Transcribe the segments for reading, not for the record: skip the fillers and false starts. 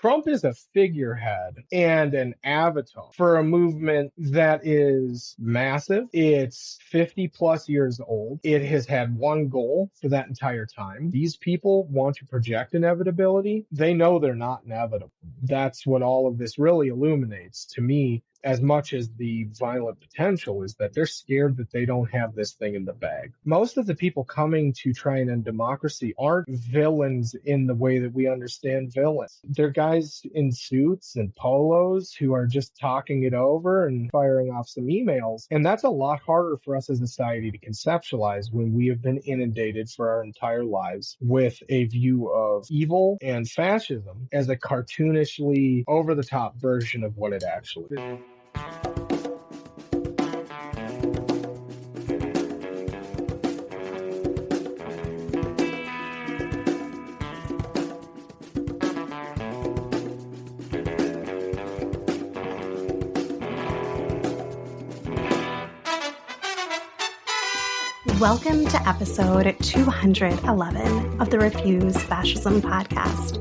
Trump is a figurehead and an avatar for a movement that is massive. It's 50 plus years old. It has had one goal for that entire time. These people want to project inevitability. They know they're not inevitable. That's what all of this really illuminates to me, as much as the violent potential, is that they're scared that they don't have this thing in the bag. Most of the people coming to try and end democracy aren't villains in the way that we understand villains. They're guys in suits and polos who are just talking it over and firing off some emails. And that's a lot harder for us as a society to conceptualize when we have been inundated for our entire lives with a view of evil and fascism as a cartoonishly over-the-top version of what it actually is. Welcome to episode 211 of the Refuse Fascism podcast,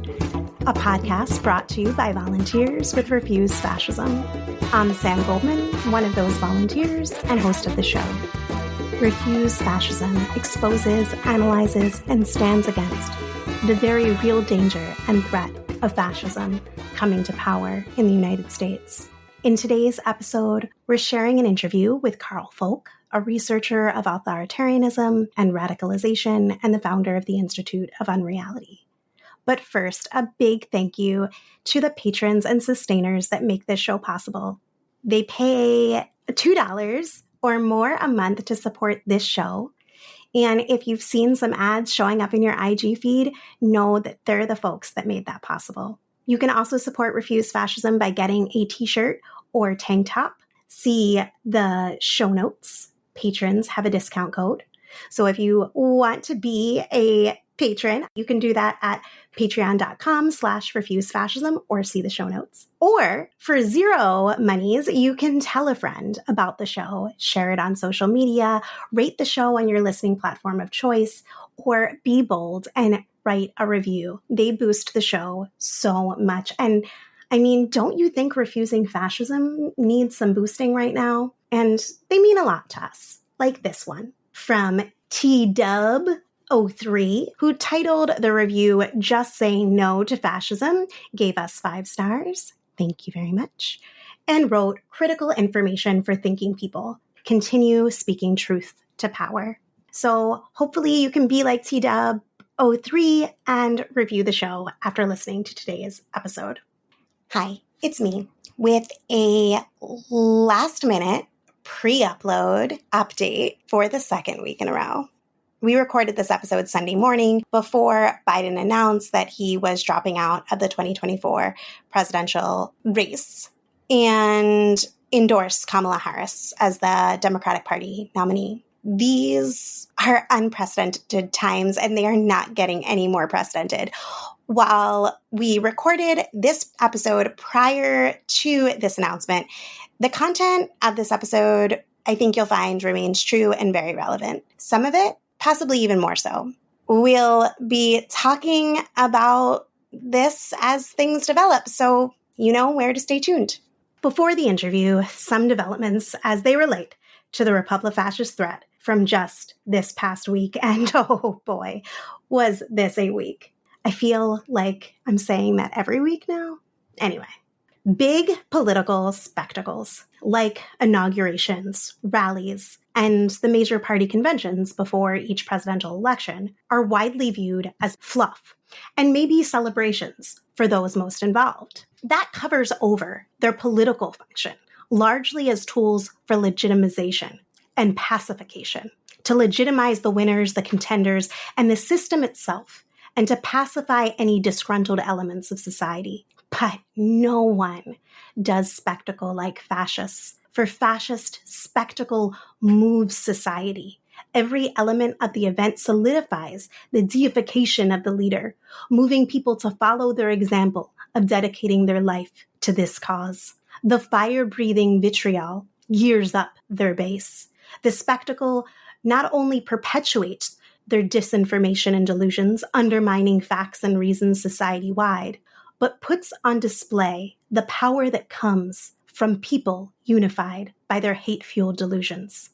a podcast brought to you by volunteers with Refuse Fascism. I'm Sam Goldman, one of those volunteers and host of the show. Refuse Fascism exposes, analyzes, and stands against the very real danger and threat of fascism coming to power in the United States. In today's episode, we're sharing an interview with Carl Folk, a researcher of authoritarianism and radicalization and the founder of the Institute of Unreality. But first, a big thank you to the patrons and sustainers that make this show possible. They pay $2 or more a month to support this show. And if you've seen some ads showing up in your IG feed, know that they're the folks that made that possible. You can also support Refuse Fascism by getting a t-shirt or tank top. See the show notes. Patrons have a discount code. So if you want to be a patron, you can do that at patreon.com/refusefascism or see the show notes. Or for zero monies, you can tell a friend about the show, share it on social media, rate the show on your listening platform of choice, or be bold and write a review. They boost the show so much. And I mean, don't you think Refusing Fascism needs some boosting right now? And they mean a lot to us, like this one from TDub03, who titled the review Just Saying No to Fascism, gave us 5 stars. Thank you very much. And wrote critical information for thinking people. Continue speaking truth to power. So hopefully you can be like TDub03 and review the show after listening to today's episode. Hi, it's me with a last-minute pre-upload update for the second week in a row. We recorded this episode Sunday morning before Biden announced that he was dropping out of the 2024 presidential race and endorsed Kamala Harris as the Democratic Party nominee. These are unprecedented times, and they are not getting any more precedented. While we recorded this episode prior to this announcement, the content of this episode, I think you'll find, remains true and very relevant. Some of it, possibly even more so. We'll be talking about this as things develop, so you know where to stay tuned. Before the interview, some developments as they relate to the Republic-Fascist threat from just this past week. And oh boy, was this a week. I feel like I'm saying that every week now. Anyway, big political spectacles like inaugurations, rallies, and the major party conventions before each presidential election are widely viewed as fluff and maybe celebrations for those most involved. That covers over their political function, largely as tools for legitimization and pacification, to legitimize the winners, the contenders, and the system itself, and to pacify any disgruntled elements of society. But no one does spectacle like fascists. For fascist, spectacle moves society. Every element of the event solidifies the deification of the leader, moving people to follow their example of dedicating their life to this cause. The fire-breathing vitriol gears up their base. The spectacle not only perpetuates their disinformation and delusions, undermining facts and reasons society-wide, but puts on display the power that comes from people unified by their hate-fueled delusions.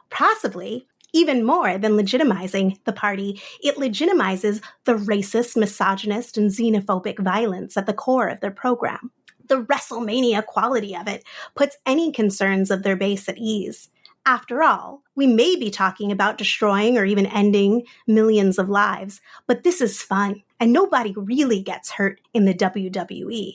Possibly, even more than legitimizing the party, it legitimizes the racist, misogynist, and xenophobic violence at the core of their program. The WrestleMania quality of it puts any concerns of their base at ease. After all, we may be talking about destroying or even ending millions of lives, but this is fun, and nobody really gets hurt in the WWE.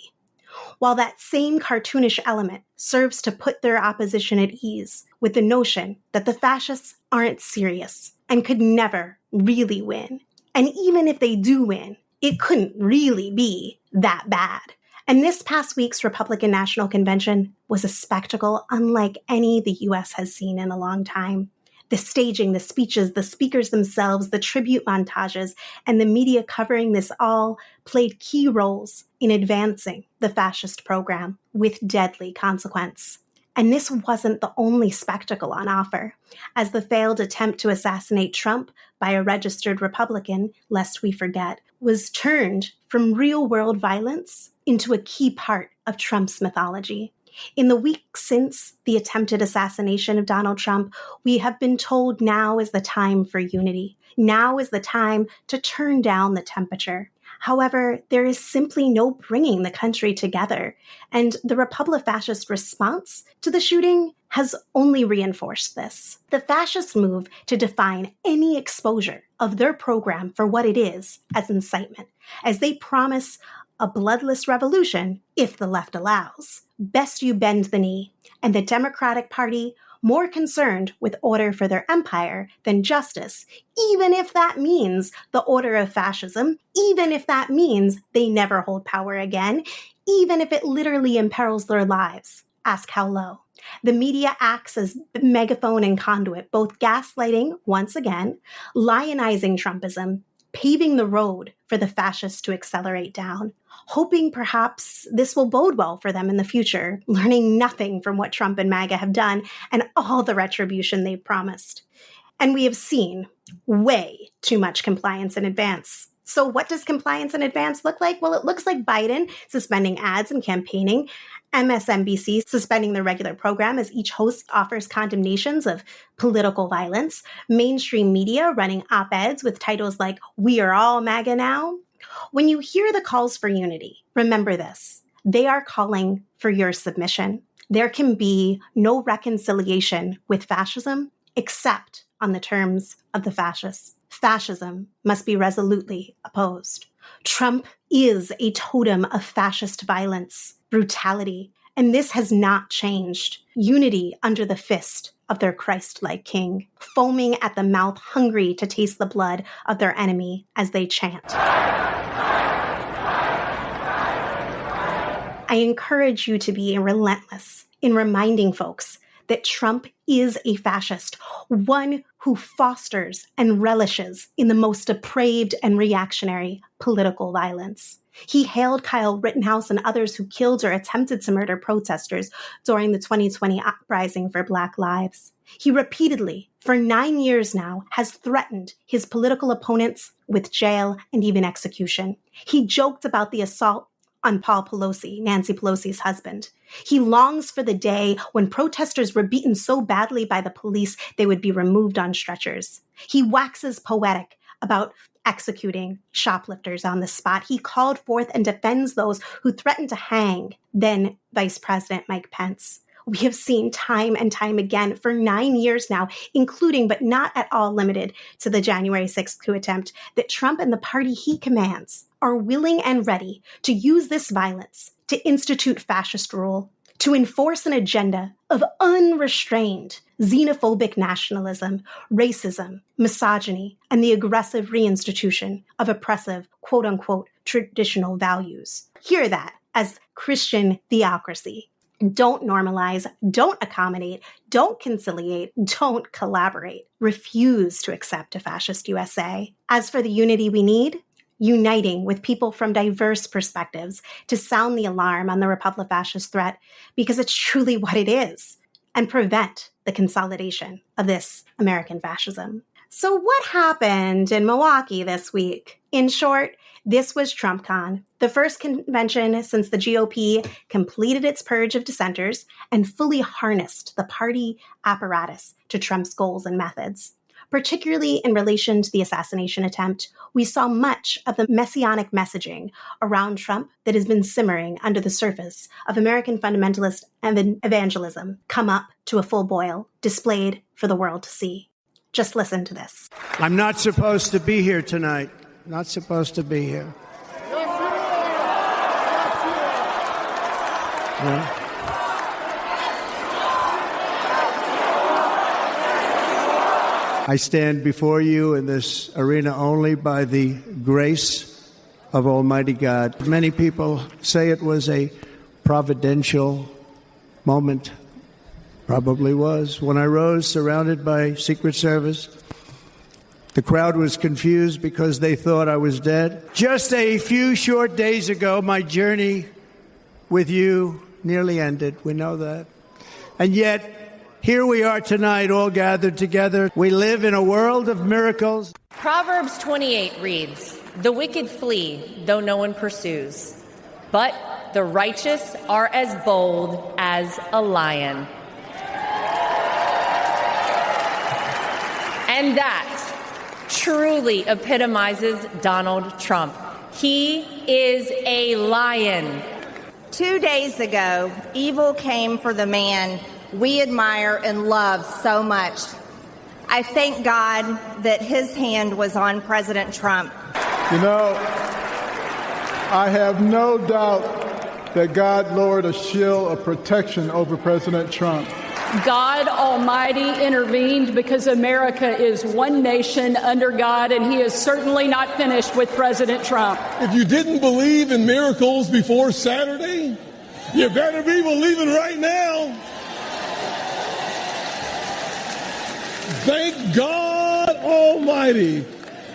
While that same cartoonish element serves to put their opposition at ease with the notion that the fascists aren't serious and could never really win. And even if they do win, it couldn't really be that bad. And this past week's Republican National Convention was a spectacle unlike any the U.S. has seen in a long time. The staging, the speeches, the speakers themselves, the tribute montages, and the media covering this all played key roles in advancing the fascist program with deadly consequence. And this wasn't the only spectacle on offer, as the failed attempt to assassinate Trump by a registered Republican, lest we forget, was turned from real-world violence into a key part of Trump's mythology. In the week since the attempted assassination of Donald Trump, we have been told now is the time for unity. Now is the time to turn down the temperature. However, there is simply no bringing the country together, and the Republic-fascist response to the shooting has only reinforced this. The fascist move to define any exposure of their program for what it is as incitement, as they promise a bloodless revolution if the left allows. Best you bend the knee, and the Democratic Party more concerned with order for their empire than justice, even if that means the order of fascism, even if that means they never hold power again, even if it literally imperils their lives. Ask how low. The media acts as megaphone and conduit, both gaslighting, once again, lionizing Trumpism, paving the road for the fascists to accelerate down, hoping perhaps this will bode well for them in the future, learning nothing from what Trump and MAGA have done and all the retribution they've promised. And we have seen way too much compliance in advance. So what does compliance in advance look like? Well, it looks like Biden suspending ads and campaigning, MSNBC suspending their regular program as each host offers condemnations of political violence, mainstream media running op-eds with titles like, "We are all MAGA now." When you hear the calls for unity, remember this. They are calling for your submission. There can be no reconciliation with fascism except on the terms of the fascists. Fascism must be resolutely opposed. Trump is a totem of fascist violence, brutality, and this has not changed. Unity under the fist of their Christ-like king, foaming at the mouth, hungry to taste the blood of their enemy as they chant. I encourage you to be relentless in reminding folks that Trump is a fascist, one who fosters and relishes in the most depraved and reactionary political violence. He hailed Kyle Rittenhouse and others who killed or attempted to murder protesters during the 2020 uprising for Black Lives. He repeatedly, for 9 years now, has threatened his political opponents with jail and even execution. He joked about the assault on Paul Pelosi, Nancy Pelosi's husband. He longs for the day when protesters were beaten so badly by the police they would be removed on stretchers. He waxes poetic about executing shoplifters on the spot. He called forth and defends those who threatened to hang then Vice President Mike Pence. We have seen time and time again for 9 years now, including but not at all limited to the January 6th coup attempt, that Trump and the party he commands are willing and ready to use this violence to institute fascist rule, to enforce an agenda of unrestrained xenophobic nationalism, racism, misogyny, and the aggressive reinstitution of oppressive, quote-unquote, traditional values. Hear that as Christian theocracy. Don't normalize, don't accommodate, don't conciliate, don't collaborate. Refuse to accept a fascist USA. As for the unity we need, uniting with people from diverse perspectives to sound the alarm on the Republic-fascist threat, because it's truly what it is, and prevent the consolidation of this American fascism. So what happened in Milwaukee this week? In short, this was TrumpCon, The first convention since the GOP completed its purge of dissenters and fully harnessed the party apparatus to Trump's goals and methods. Particularly in relation to the assassination attempt, we saw much of the messianic messaging around Trump that has been simmering under the surface of American fundamentalist evangelism come up to a full boil, displayed for the world to see. Just listen to this. I'm not supposed to be here tonight. Not supposed to be here. Yeah. I stand before you in this arena only by the grace of Almighty God. Many people say it was a providential moment. Probably was. When I rose, surrounded by Secret Service, the crowd was confused because they thought I was dead. Just a few short days ago, my journey with you nearly ended. We know that. And yet, here we are tonight, all gathered together. We live in a world of miracles. Proverbs 28 reads, "The wicked flee, though no one pursues, but the righteous are as bold as a lion." And that truly epitomizes Donald Trump. He is a lion. 2 days ago, evil came for the man we admire and love so much. I thank God that his hand was on President Trump. You know, I have no doubt that God lowered a shield of protection over President Trump. God Almighty intervened because America is one nation under God, and he is certainly not finished with President Trump. If you didn't believe in miracles before Saturday, you better be believing right now. Thank God Almighty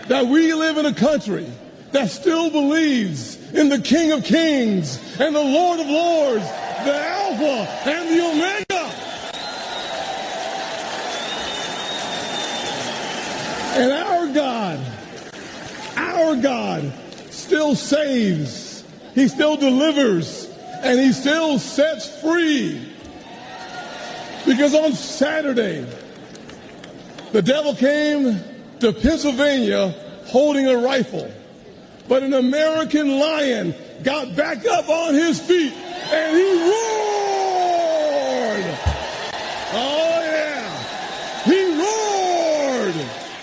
that we live in a country that still believes in the King of Kings and the Lord of Lords, the Alpha and the Omega. And our God still saves, he still delivers, and he still sets free. Because on Saturday, the devil came to Pennsylvania holding a rifle, but an American lion got back up on his feet and he roared. Oh yeah, he roared.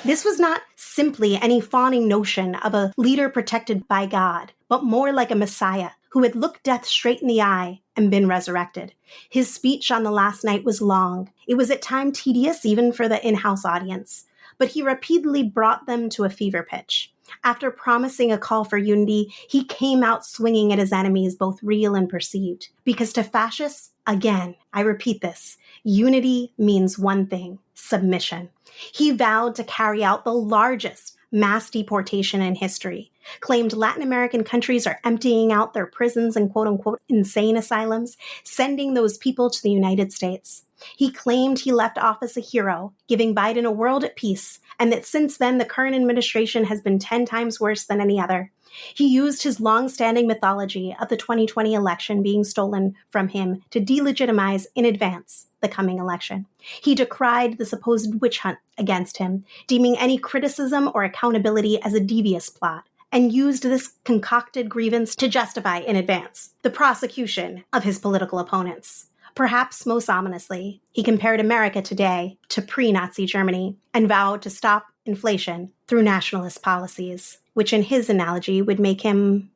This was not simply any fawning notion of a leader protected by God, but more like a Messiah who had looked death straight in the eye and been resurrected. His speech on the last night was long. It was at times tedious even for the in-house audience, but he repeatedly brought them to a fever pitch. After promising a call for unity, he came out swinging at his enemies, both real and perceived. Because to fascists, again, I repeat this, unity means one thing: submission. He vowed to carry out the largest mass deportation in history, claimed Latin American countries are emptying out their prisons and quote-unquote insane asylums, sending those people to the United States. He claimed he left office a hero, giving Biden a world at peace, and that since then the current administration has been 10 times worse than any other. He used his long-standing mythology of the 2020 election being stolen from him to delegitimize in advance the coming election. He decried the supposed witch hunt against him, deeming any criticism or accountability as a devious plot, and used this concocted grievance to justify in advance the prosecution of his political opponents. Perhaps most ominously, he compared America today to pre-Nazi Germany and vowed to stop inflation through nationalist policies, which in his analogy would make him,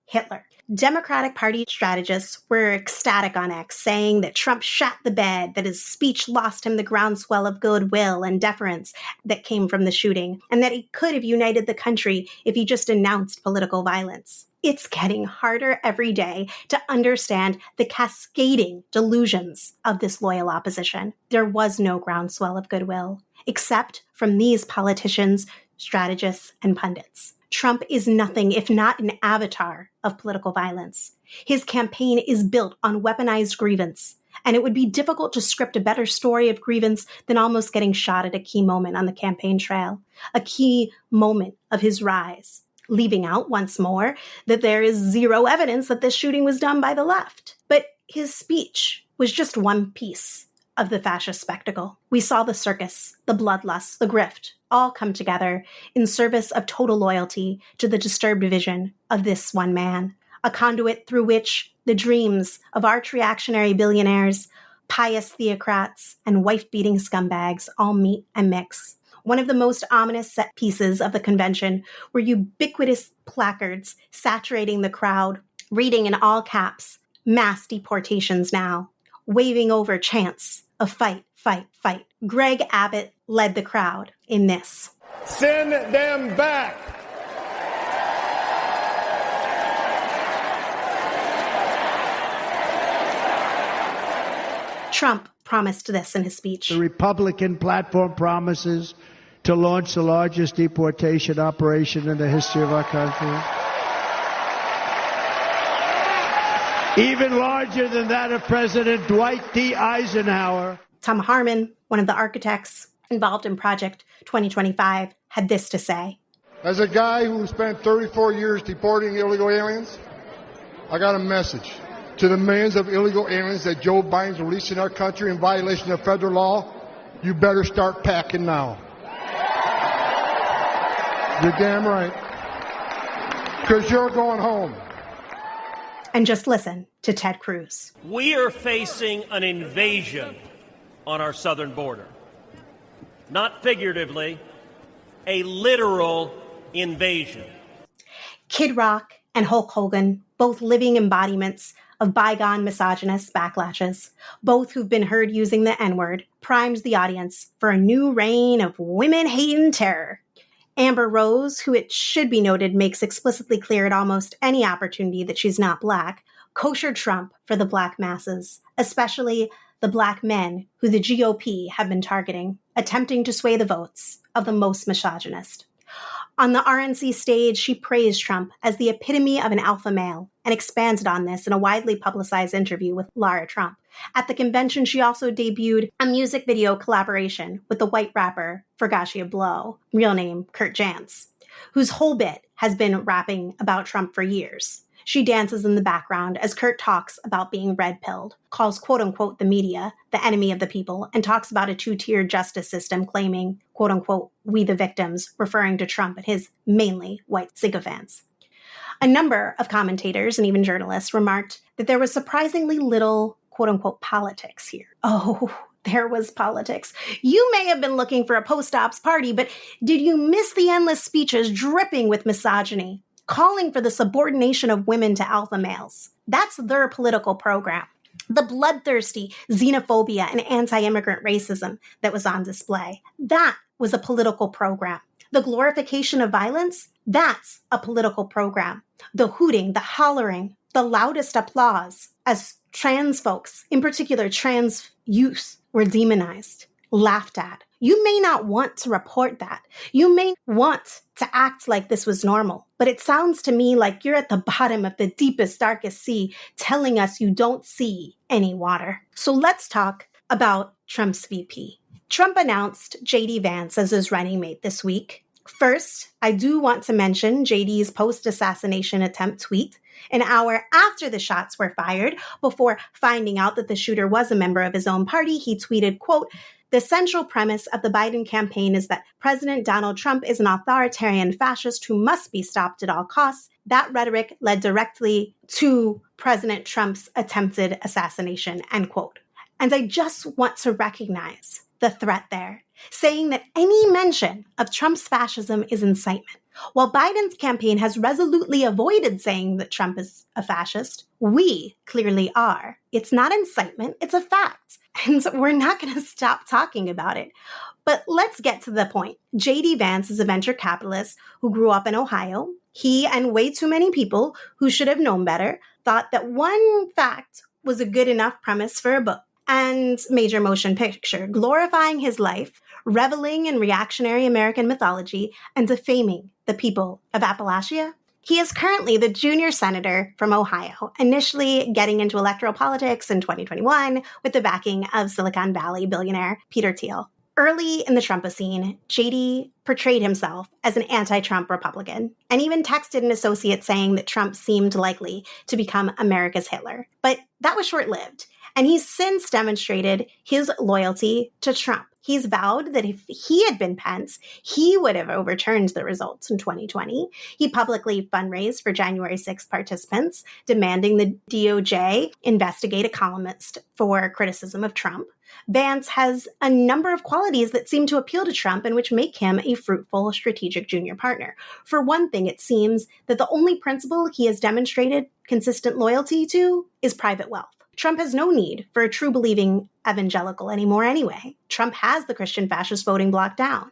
Hitler. Democratic Party strategists were ecstatic on X, saying that Trump shat the bed, that his speech lost him the groundswell of goodwill and deference that came from the shooting, and that he could have united the country if he just announced political violence. It's getting harder every day to understand the cascading delusions of this loyal opposition. There was no groundswell of goodwill, except from these politicians, strategists, and pundits. Trump is nothing if not an avatar of political violence. His campaign is built on weaponized grievance, and it would be difficult to script a better story of grievance than almost getting shot at a key moment on the campaign trail, a key moment of his rise. leaving out once more that there is zero evidence that this shooting was done by the left. But his speech was just one piece of the fascist spectacle. We saw the circus, the bloodlust, the grift, all come together in service of total loyalty to the disturbed vision of this one man, a conduit through which the dreams of arch-reactionary billionaires, pious theocrats, and wife-beating scumbags all meet and mix. One of the most ominous set pieces of the convention were ubiquitous placards saturating the crowd, reading in all caps, "Mass deportations now," waving over chants of "fight, fight, fight." Greg Abbott led the crowd in this. Send them back. Trump promised this in his speech. The Republican platform promises to launch the largest deportation operation in the history of our country. Even larger than that of President Dwight D. Eisenhower. Tom Harmon, one of the architects involved in Project 2025, had this to say. As a guy who spent 34 years deporting illegal aliens, I got a message to the millions of illegal aliens that Joe Biden's releasing our country in violation of federal law. You better start packing now. You're damn right. Because you're going home. And just listen to Ted Cruz. We are facing an invasion on our southern border. Not figuratively, a literal invasion. Kid Rock and Hulk Hogan, both living embodiments of bygone misogynist backlashes, both who've been heard using the N-word, primes the audience for a new reign of women-hating terror. Amber Rose, who it should be noted makes explicitly clear at almost any opportunity that she's not black, koshered Trump for the black masses, especially the black men who the GOP have been targeting, attempting to sway the votes of the most misogynist. On the RNC stage, she praised Trump as the epitome of an alpha male and expanded on this in a widely publicized interview with Lara Trump. At the convention, she also debuted a music video collaboration with the white rapper Fergashia Blow, real name Kurt Jantz, whose whole bit has been rapping about Trump for years. She dances in the background as Kurt talks about being red-pilled, calls quote-unquote the media the enemy of the people, and talks about a two-tiered justice system claiming quote-unquote we the victims, referring to Trump and his mainly white sycophants. A number of commentators and even journalists remarked that there was surprisingly little quote-unquote politics here. Oh, there was politics. You may have been looking for a post-ops party, but did you miss the endless speeches dripping with misogyny, calling for the subordination of women to alpha males? That's their political program. The bloodthirsty xenophobia and anti-immigrant racism that was on display, that was a political program. The glorification of violence, that's a political program. The hooting, the hollering, the loudest applause as trans folks, in particular trans youth, were demonized, laughed at. You may not want to report that. You may want to act like this was normal, but it sounds to me like you're at the bottom of the deepest, darkest sea telling us you don't see any water. So let's talk about Trump's VP. Trump announced J.D. Vance as his running mate this week. First, I do want to mention J.D.'s post-assassination attempt tweet an hour after the shots were fired. Before finding out that the shooter was a member of his own party, he tweeted, quote, "The central premise of the Biden campaign is that President Donald Trump is an authoritarian fascist who must be stopped at all costs." That rhetoric led directly to President Trump's attempted assassination, end quote. And I just want to recognize the threat there, saying that any mention of Trump's fascism is incitement. While Biden's campaign has resolutely avoided saying that Trump is a fascist, we clearly are. It's not incitement, it's a fact. And we're not going to stop talking about it. But let's get to the point. J.D. Vance is a venture capitalist who grew up in Ohio. He and way too many people who should have known better thought that one fact was a good enough premise for a book and major motion picture, glorifying his life, reveling in reactionary American mythology, and defaming the people of Appalachia. He is currently the junior senator from Ohio, initially getting into electoral politics in 2021 with the backing of Silicon Valley billionaire Peter Thiel. Early in the Trumpocene, JD portrayed himself as an anti-Trump Republican and even texted an associate saying that Trump seemed likely to become America's Hitler. But that was short-lived, and he's since demonstrated his loyalty to Trump. He's vowed that if he had been Pence, he would have overturned the results in 2020. He publicly fundraised for January 6th participants, demanding the DOJ investigate a columnist for criticism of Trump. Vance has a number of qualities that seem to appeal to Trump and which make him a fruitful strategic junior partner. For one thing, it seems that the only principle he has demonstrated consistent loyalty to is private wealth. Trump has no need for a true believing evangelical anymore anyway. Trump has the Christian fascist voting bloc down.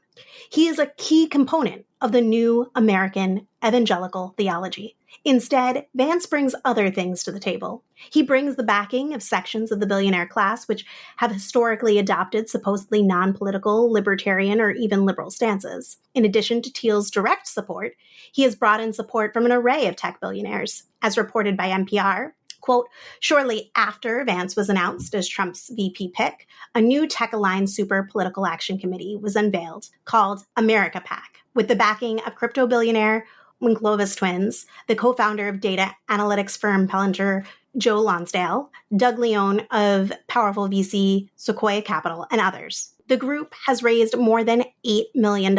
He is a key component of the new American evangelical theology. Instead, Vance brings other things to the table. He brings the backing of sections of the billionaire class, which have historically adopted supposedly non-political, libertarian, or even liberal stances. In addition to Thiel's direct support, he has brought in support from an array of tech billionaires. As reported by NPR, quote, shortly after Vance was announced as Trump's VP pick, a new tech-aligned super political action committee was unveiled called America PAC, with the backing of crypto billionaire Winklevoss twins, the co-founder of data analytics firm Pellinger, Joe Lonsdale, Doug Leone of powerful VC Sequoia Capital, and others. The group has raised more than $8 million,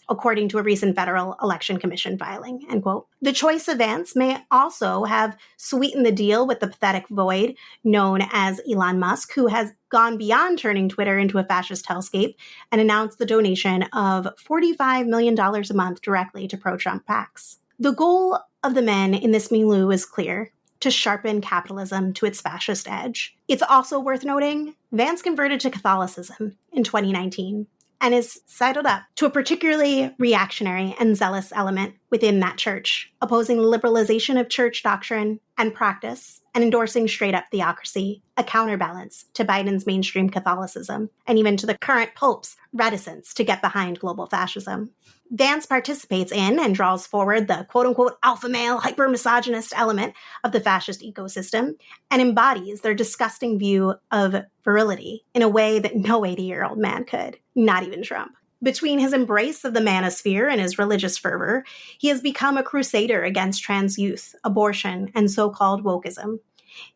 according to a recent Federal Election Commission filing, end quote. The choice of Vance may also have sweetened the deal with the pathetic void known as Elon Musk, who has gone beyond turning Twitter into a fascist hellscape and announced the donation of $45 million a month directly to pro-Trump PACs. The goal of the men in this milieu is clear: to sharpen capitalism to its fascist edge. It's also worth noting, Vance converted to Catholicism in 2019 and is sidled up to a particularly reactionary and zealous element within that church, opposing the liberalization of church doctrine and practice and endorsing straight-up theocracy, a counterbalance to Biden's mainstream Catholicism, and even to the current Pope's reticence to get behind global fascism. Vance participates in and draws forward the quote-unquote alpha male hyper-misogynist element of the fascist ecosystem and embodies their disgusting view of virility in a way that no 80-year-old man could, not even Trump. Between his embrace of the manosphere and his religious fervor, he has become a crusader against trans youth, abortion, and so-called wokeism.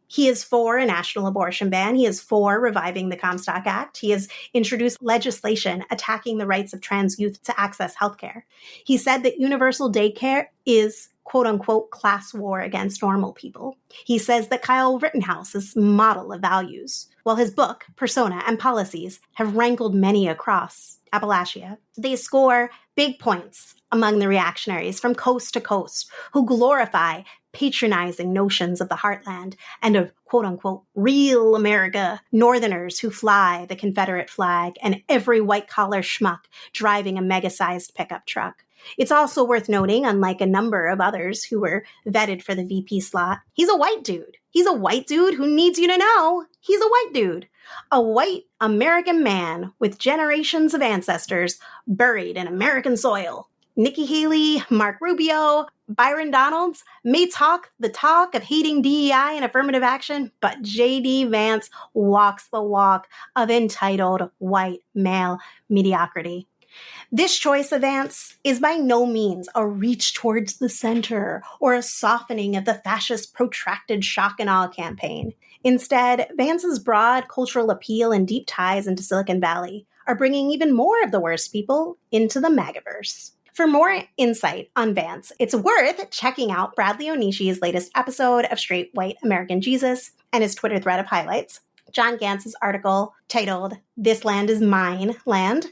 He is for a national abortion ban. He is for reviving the Comstock Act. He has introduced legislation attacking the rights of trans youth to access healthcare. He said that universal daycare is quote-unquote class war against normal people. He says that Kyle Rittenhouse is a model of values, while his book, Persona and Policies, have rankled many across Appalachia. They score big points among the reactionaries from coast to coast who glorify patronizing notions of the heartland and of quote-unquote real America, Northerners who fly the Confederate flag, and every white-collar schmuck driving a mega-sized pickup truck. It's also worth noting, unlike a number of others who were vetted for the VP slot, he's a white dude. He's a white dude who needs you to know he's a white dude. A white American man with generations of ancestors buried in American soil. Nikki Haley, Mark Rubio, Byron Donalds may talk the talk of hating DEI and affirmative action, but J.D. Vance walks the walk of entitled white male mediocrity. This choice of Vance is by no means a reach towards the center or a softening of the fascist protracted shock and awe campaign. Instead, Vance's broad cultural appeal and deep ties into Silicon Valley are bringing even more of the worst people into the MAGAverse. For more insight on Vance, it's worth checking out Bradley Onishi's latest episode of Straight White American Jesus and his Twitter thread of highlights, John Gantz's article titled This Land is Mine Land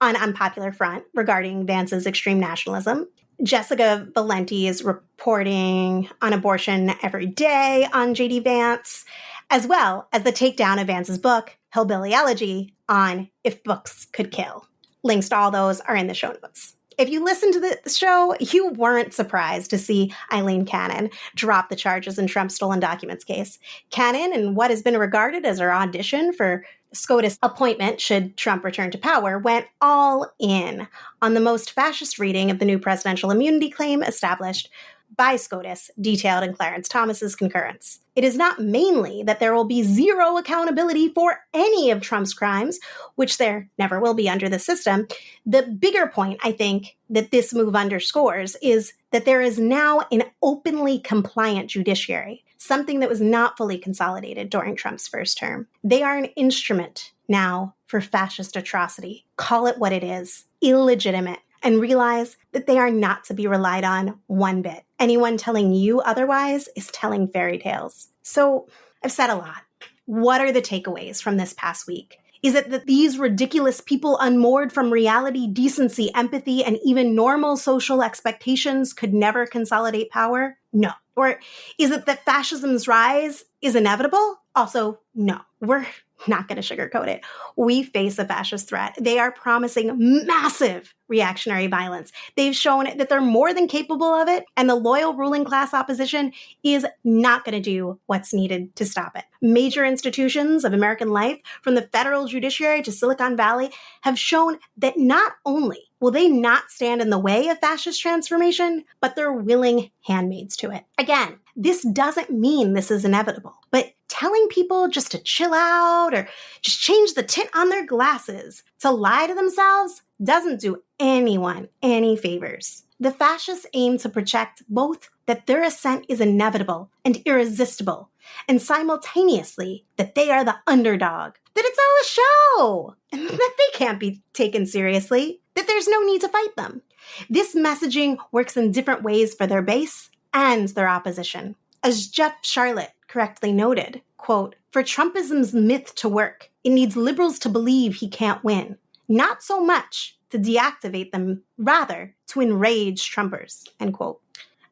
on Unpopular Front regarding Vance's extreme nationalism, Jessica Valenti is reporting on abortion every day on J.D. Vance, as well as the takedown of Vance's book, Hillbilly Elegy, on If Books Could Kill. Links to all those are in the show notes. If you listened to the show, you weren't surprised to see Eileen Cannon drop the charges in Trump's stolen documents case. Cannon, in what has been regarded as her audition for SCOTUS appointment should Trump return to power, went all in on the most fascist reading of the new presidential immunity claim established by SCOTUS, detailed in Clarence Thomas's concurrence. It is not mainly that there will be zero accountability for any of Trump's crimes, which there never will be under the system. The bigger point, I think, that this move underscores is that there is now an openly compliant judiciary, something that was not fully consolidated during Trump's first term. They are an instrument now for fascist atrocity. Call it what it is, illegitimate, and realize that they are not to be relied on one bit. Anyone telling you otherwise is telling fairy tales. So I've said a lot. What are the takeaways from this past week? Is it that these ridiculous people unmoored from reality, decency, empathy, and even normal social expectations could never consolidate power? No. Or is it that fascism's rise is inevitable? Also, no. We're not going to sugarcoat it. We face a fascist threat. They are promising massive reactionary violence. They've shown that they're more than capable of it, and the loyal ruling class opposition is not going to do what's needed to stop it. Major institutions of American life, from the federal judiciary to Silicon Valley, have shown that not only will they not stand in the way of fascist transformation, but they're willing handmaids to it. Again, this doesn't mean this is inevitable, but telling people just to chill out or just change the tint on their glasses to lie to themselves doesn't do anyone any favors. The fascists aim to project both that their ascent is inevitable and irresistible, and simultaneously that they are the underdog, that it's all a show, and that they can't be taken seriously, that there's no need to fight them. This messaging works in different ways for their base and their opposition. As Jeff Sharlet correctly noted, quote, "For Trumpism's myth to work, it needs liberals to believe he can't win. Not so much to deactivate them, rather to enrage Trumpers," end quote.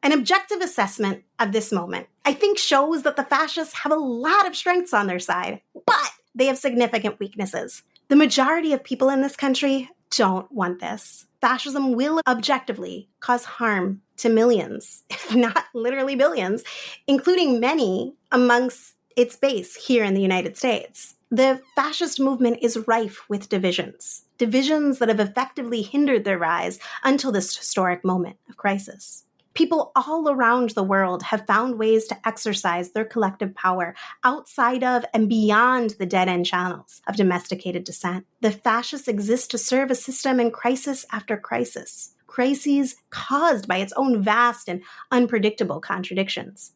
An objective assessment of this moment, I think, shows that the fascists have a lot of strengths on their side, but they have significant weaknesses. The majority of people in this country don't want this. Fascism will objectively cause harm to millions, if not literally billions, including many amongst its base here in the United States. The fascist movement is rife with divisions that have effectively hindered their rise until this historic moment of crisis. People all around the world have found ways to exercise their collective power outside of and beyond the dead-end channels of domesticated dissent. The fascists exist to serve a system in crisis after crisis, crises caused by its own vast and unpredictable contradictions.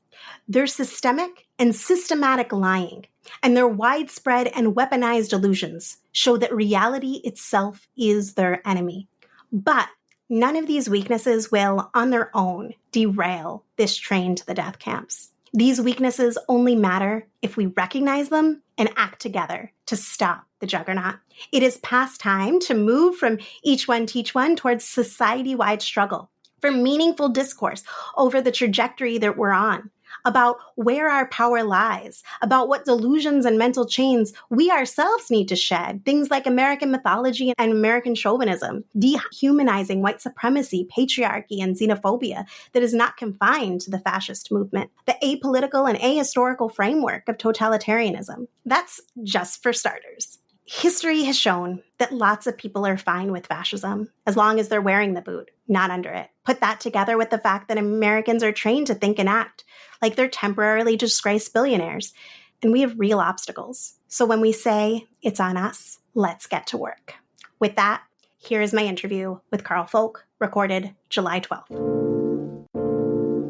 Their systemic and systematic lying and their widespread and weaponized illusions show that reality itself is their enemy. But none of these weaknesses will, on their own, derail this train to the death camps. These weaknesses only matter if we recognize them and act together to stop the juggernaut. It is past time to move from each one teach one towards society-wide struggle for meaningful discourse over the trajectory that we're on, about where our power lies, about what delusions and mental chains we ourselves need to shed, things like American mythology and American chauvinism, dehumanizing white supremacy, patriarchy, and xenophobia that is not confined to the fascist movement, the apolitical and ahistorical framework of totalitarianism. That's just for starters. History has shown that lots of people are fine with fascism as long as they're wearing the boot, not under it. Put that together with the fact that Americans are trained to think and act like they're temporarily disgraced billionaires, and we have real obstacles. So when we say it's on us, let's get to work. With that, here is my interview with Carl Folk, recorded July 12th.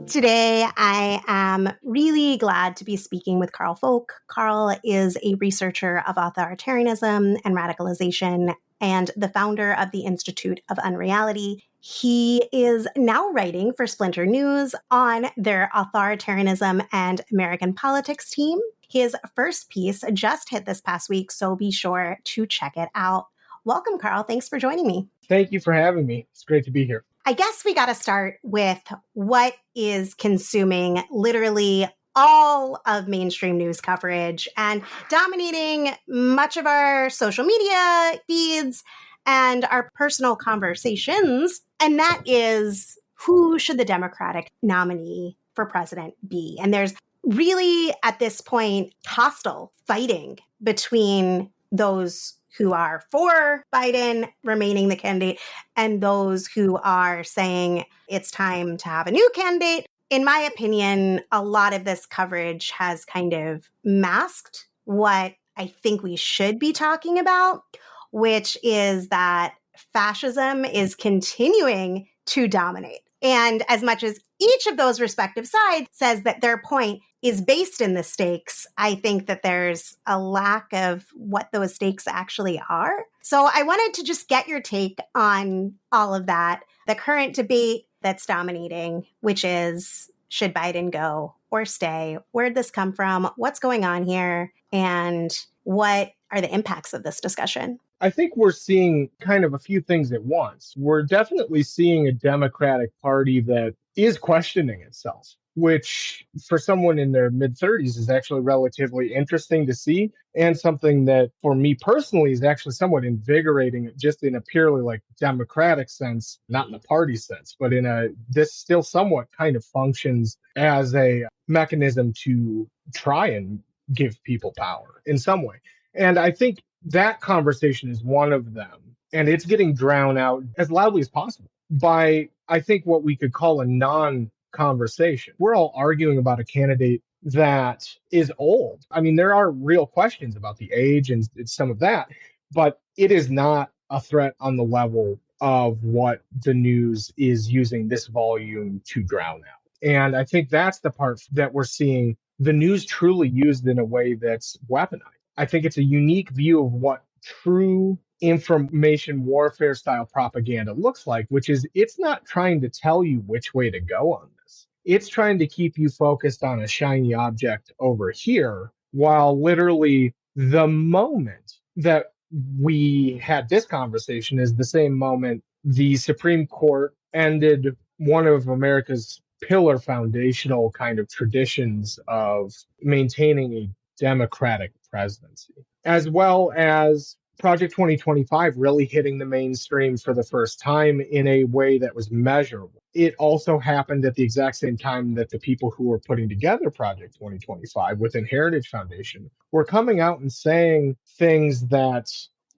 Today, I am really glad to be speaking with Carl Folk. Carl is a researcher of authoritarianism and radicalization and the founder of the Institute of Unreality. He is now writing for Splinter News on their authoritarianism and American politics team. His first piece just hit this past week, so be sure to check it out. Welcome, Carl. Thanks for joining me. Thank you for having me. It's great to be here. I guess we got to start with what is consuming literally all of mainstream news coverage and dominating much of our social media feeds and our personal conversations. And that is, who should the Democratic nominee for president be? And there's really, at this point, hostile fighting between those who are for Biden remaining the candidate and those who are saying it's time to have a new candidate. In my opinion, a lot of this coverage has kind of masked what I think we should be talking about, which is that fascism is continuing to dominate. And as much as each of those respective sides says that their point is based in the stakes, I think that there's a lack of what those stakes actually are. So I wanted to just get your take on all of that. The current debate that's dominating, which is, should Biden go or stay? Where'd this come from? What's going on here? And what are the impacts of this discussion? I think we're seeing kind of a few things at once. We're definitely seeing a Democratic Party that is questioning itself, which for someone in their mid-30s is actually relatively interesting to see, and something that for me personally is actually somewhat invigorating, just in a purely like democratic sense, not in a party sense, but in a, this still somewhat kind of functions as a mechanism to try and give people power in some way. And I think that conversation is one of them, and it's getting drowned out as loudly as possible by, I think, what we could call a non-conversation. We're all arguing about a candidate that is old. I mean, there are real questions about the age and some of that, but it is not a threat on the level of what the news is using this volume to drown out. And I think that's the part that we're seeing the news truly used in a way that's weaponized. I think it's a unique view of what true information warfare style propaganda looks like, which is it's not trying to tell you which way to go on this. It's trying to keep you focused on a shiny object over here, while literally the moment that we had this conversation is the same moment the Supreme Court ended one of America's pillar foundational kind of traditions of maintaining a democratic presidency, as well as Project 2025 really hitting the mainstream for the first time in a way that was measurable. It also happened at the exact same time that the people who were putting together Project 2025 within Heritage Foundation were coming out and saying things that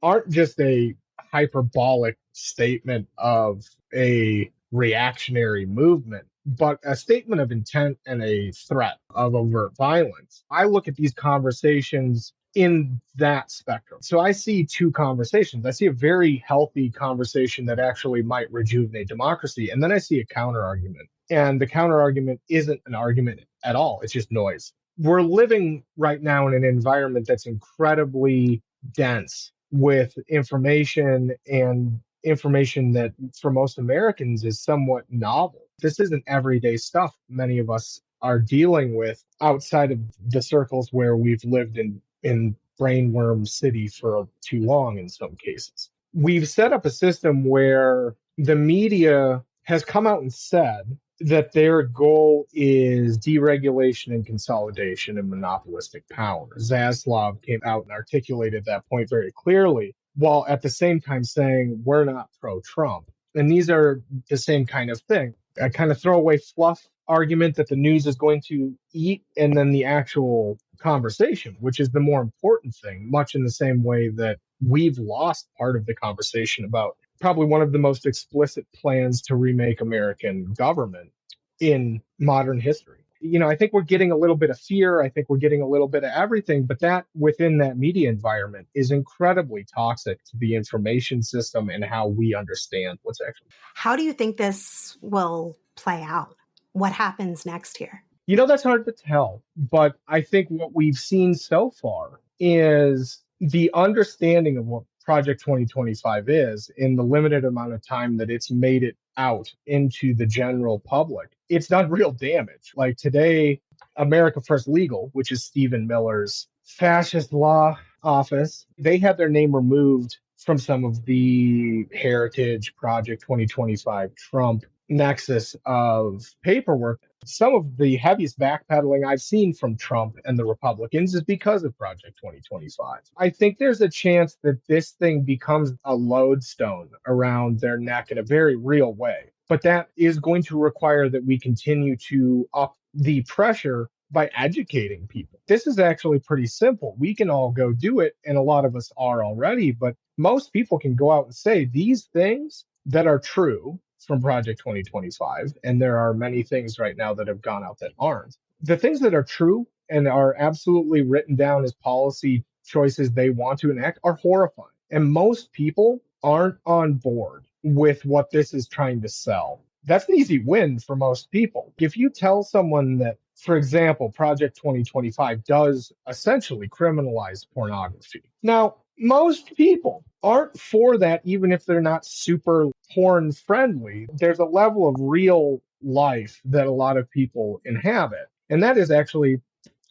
aren't just a hyperbolic statement of a reactionary movement, but a statement of intent and a threat of overt violence. I look at these conversations in that spectrum. So I see two conversations. I see a very healthy conversation that actually might rejuvenate democracy. And then I see a counter argument. And the counter argument isn't an argument at all. It's just noise. We're living right now in an environment that's incredibly dense with information, and information that for most Americans is somewhat novel. This isn't everyday stuff many of us are dealing with outside of the circles where we've lived in brainworm city for too long in some cases. We've set up a system where the media has come out and said that their goal is deregulation and consolidation and monopolistic power. Zaslav came out and articulated that point very clearly, while at the same time saying we're not pro-Trump. And these are the same kind of thing. A kind of throwaway fluff argument that the news is going to eat, and then the actual conversation, which is the more important thing, much in the same way that we've lost part of the conversation about probably one of the most explicit plans to remake American government in modern history. You know, I think we're getting a little bit of fear. I think we're getting a little bit of everything, but that within that media environment is incredibly toxic to the information system and how we understand what's actually. How do you think this will play out? What happens next here? You know, that's hard to tell, but I think what we've seen so far is the understanding of what Project 2025 is in the limited amount of time that it's made it out into the general public. It's done real damage. Like today, America First Legal, which is Stephen Miller's fascist law office, they had their name removed from some of the Heritage Project 2025 Trump nexus of paperwork. Some of the heaviest backpedaling I've seen from Trump and the Republicans is because of Project 2025. I think there's a chance that this thing becomes a lodestone around their neck in a very real way. But that is going to require that we continue to up the pressure by educating people. This is actually pretty simple. We can all go do it, and a lot of us are already, but most people can go out and say these things that are true from Project 2025, and there are many things right now that have gone out that aren't. The things that are true and are absolutely written down as policy choices they want to enact are horrifying. And most people aren't on board with what this is trying to sell. That's an easy win for most people. If you tell someone that, for example, Project 2025 does essentially criminalize pornography. Now, most people aren't for that, even if they're not super porn friendly. There's a level of real life that a lot of people inhabit. And that is actually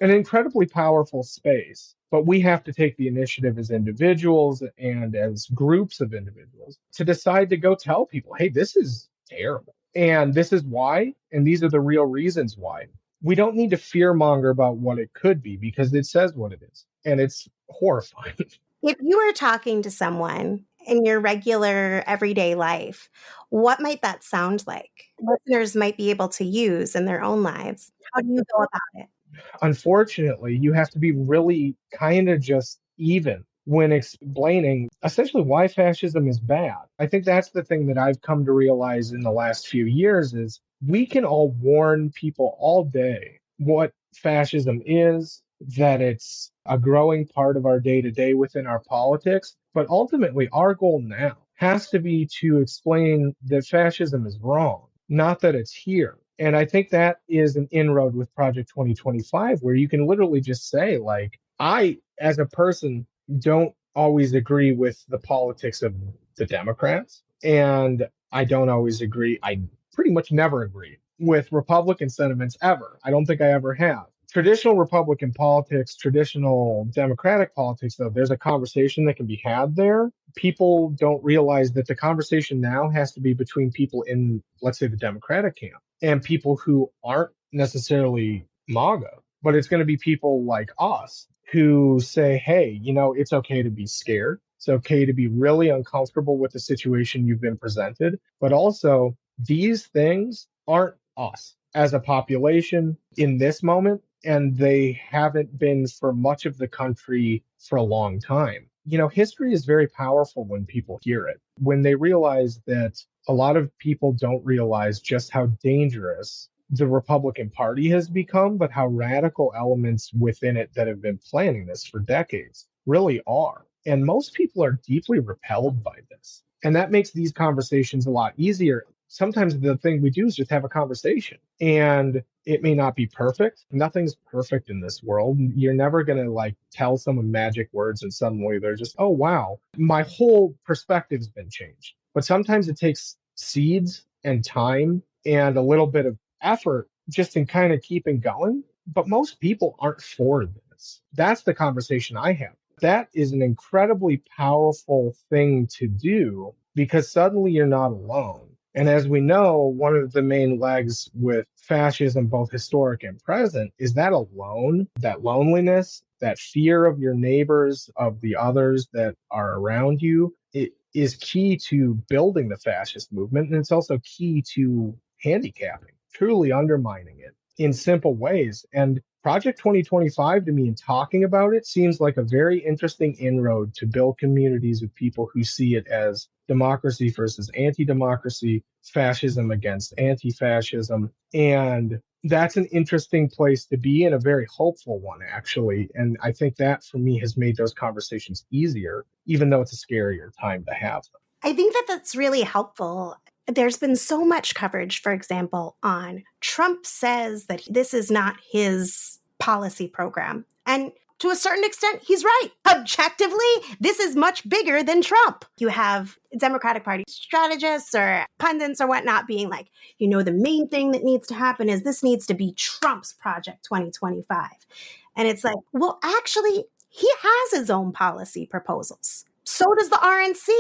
an incredibly powerful space. But we have to take the initiative as individuals and as groups of individuals to decide to go tell people, hey, this is terrible. And this is why. And these are the real reasons why. We don't need to fearmonger about what it could be because it says what it is. And it's horrifying. If you were talking to someone in your regular everyday life, what might that sound like? Listeners might be able to use in their own lives. How do you go about it? Unfortunately, you have to be really kind of just even when explaining essentially why fascism is bad. I think that's the thing that I've come to realize in the last few years is we can all warn people all day what fascism is, that it's a growing part of our day-to-day within our politics. But ultimately, our goal now has to be to explain that fascism is wrong, not that it's here. And I think that is an inroad with Project 2025, where you can literally just say, like, I, as a person, don't always agree with the politics of the Democrats. And I don't always agree. I pretty much never agree with Republican sentiments ever. I don't think I ever have. Traditional Republican politics, traditional Democratic politics, though, there's a conversation that can be had there. People don't realize that the conversation now has to be between people in, let's say, the Democratic camp and people who aren't necessarily MAGA, but it's going to be people like us who say, hey, you know, it's okay to be scared. It's okay to be really uncomfortable with the situation you've been presented, but also these things aren't us as a population in this moment, and they haven't been for much of the country for a long time. You know, history is very powerful when people hear it, when they realize that a lot of people don't realize just how dangerous the Republican Party has become, but how radical elements within it that have been planning this for decades really are. And most people are deeply repelled by this. And that makes these conversations a lot easier. Sometimes the thing we do is just have a conversation, and it may not be perfect. Nothing's perfect in this world. You're never going to like tell someone magic words and suddenly they're just, oh, wow, my whole perspective's been changed. But sometimes it takes seeds and time and a little bit of effort just in kind of keeping going. But most people aren't for this. That's the conversation I have. That is an incredibly powerful thing to do because suddenly you're not alone. And as we know, one of the main legs with fascism, both historic and present, is that alone, that loneliness, that fear of your neighbors, of the others that are around you. It is key to building the fascist movement. And it's also key to handicapping, truly undermining it in simple ways. And Project 2025, to me, in talking about it, seems like a very interesting inroad to build communities of people who see it as democracy versus anti-democracy, fascism against anti-fascism. And that's an interesting place to be and a very hopeful one, actually. And I think that, for me, has made those conversations easier, even though it's a scarier time to have them. I think that that's really helpful. There's been so much coverage, for example, on Trump says that this is not his policy program. And to a certain extent, he's right. Objectively, this is much bigger than Trump. You have Democratic Party strategists or pundits or whatnot being like, you know, the main thing that needs to happen is this needs to be Trump's Project 2025. And it's like, well, actually, he has his own policy proposals. So does the RNC.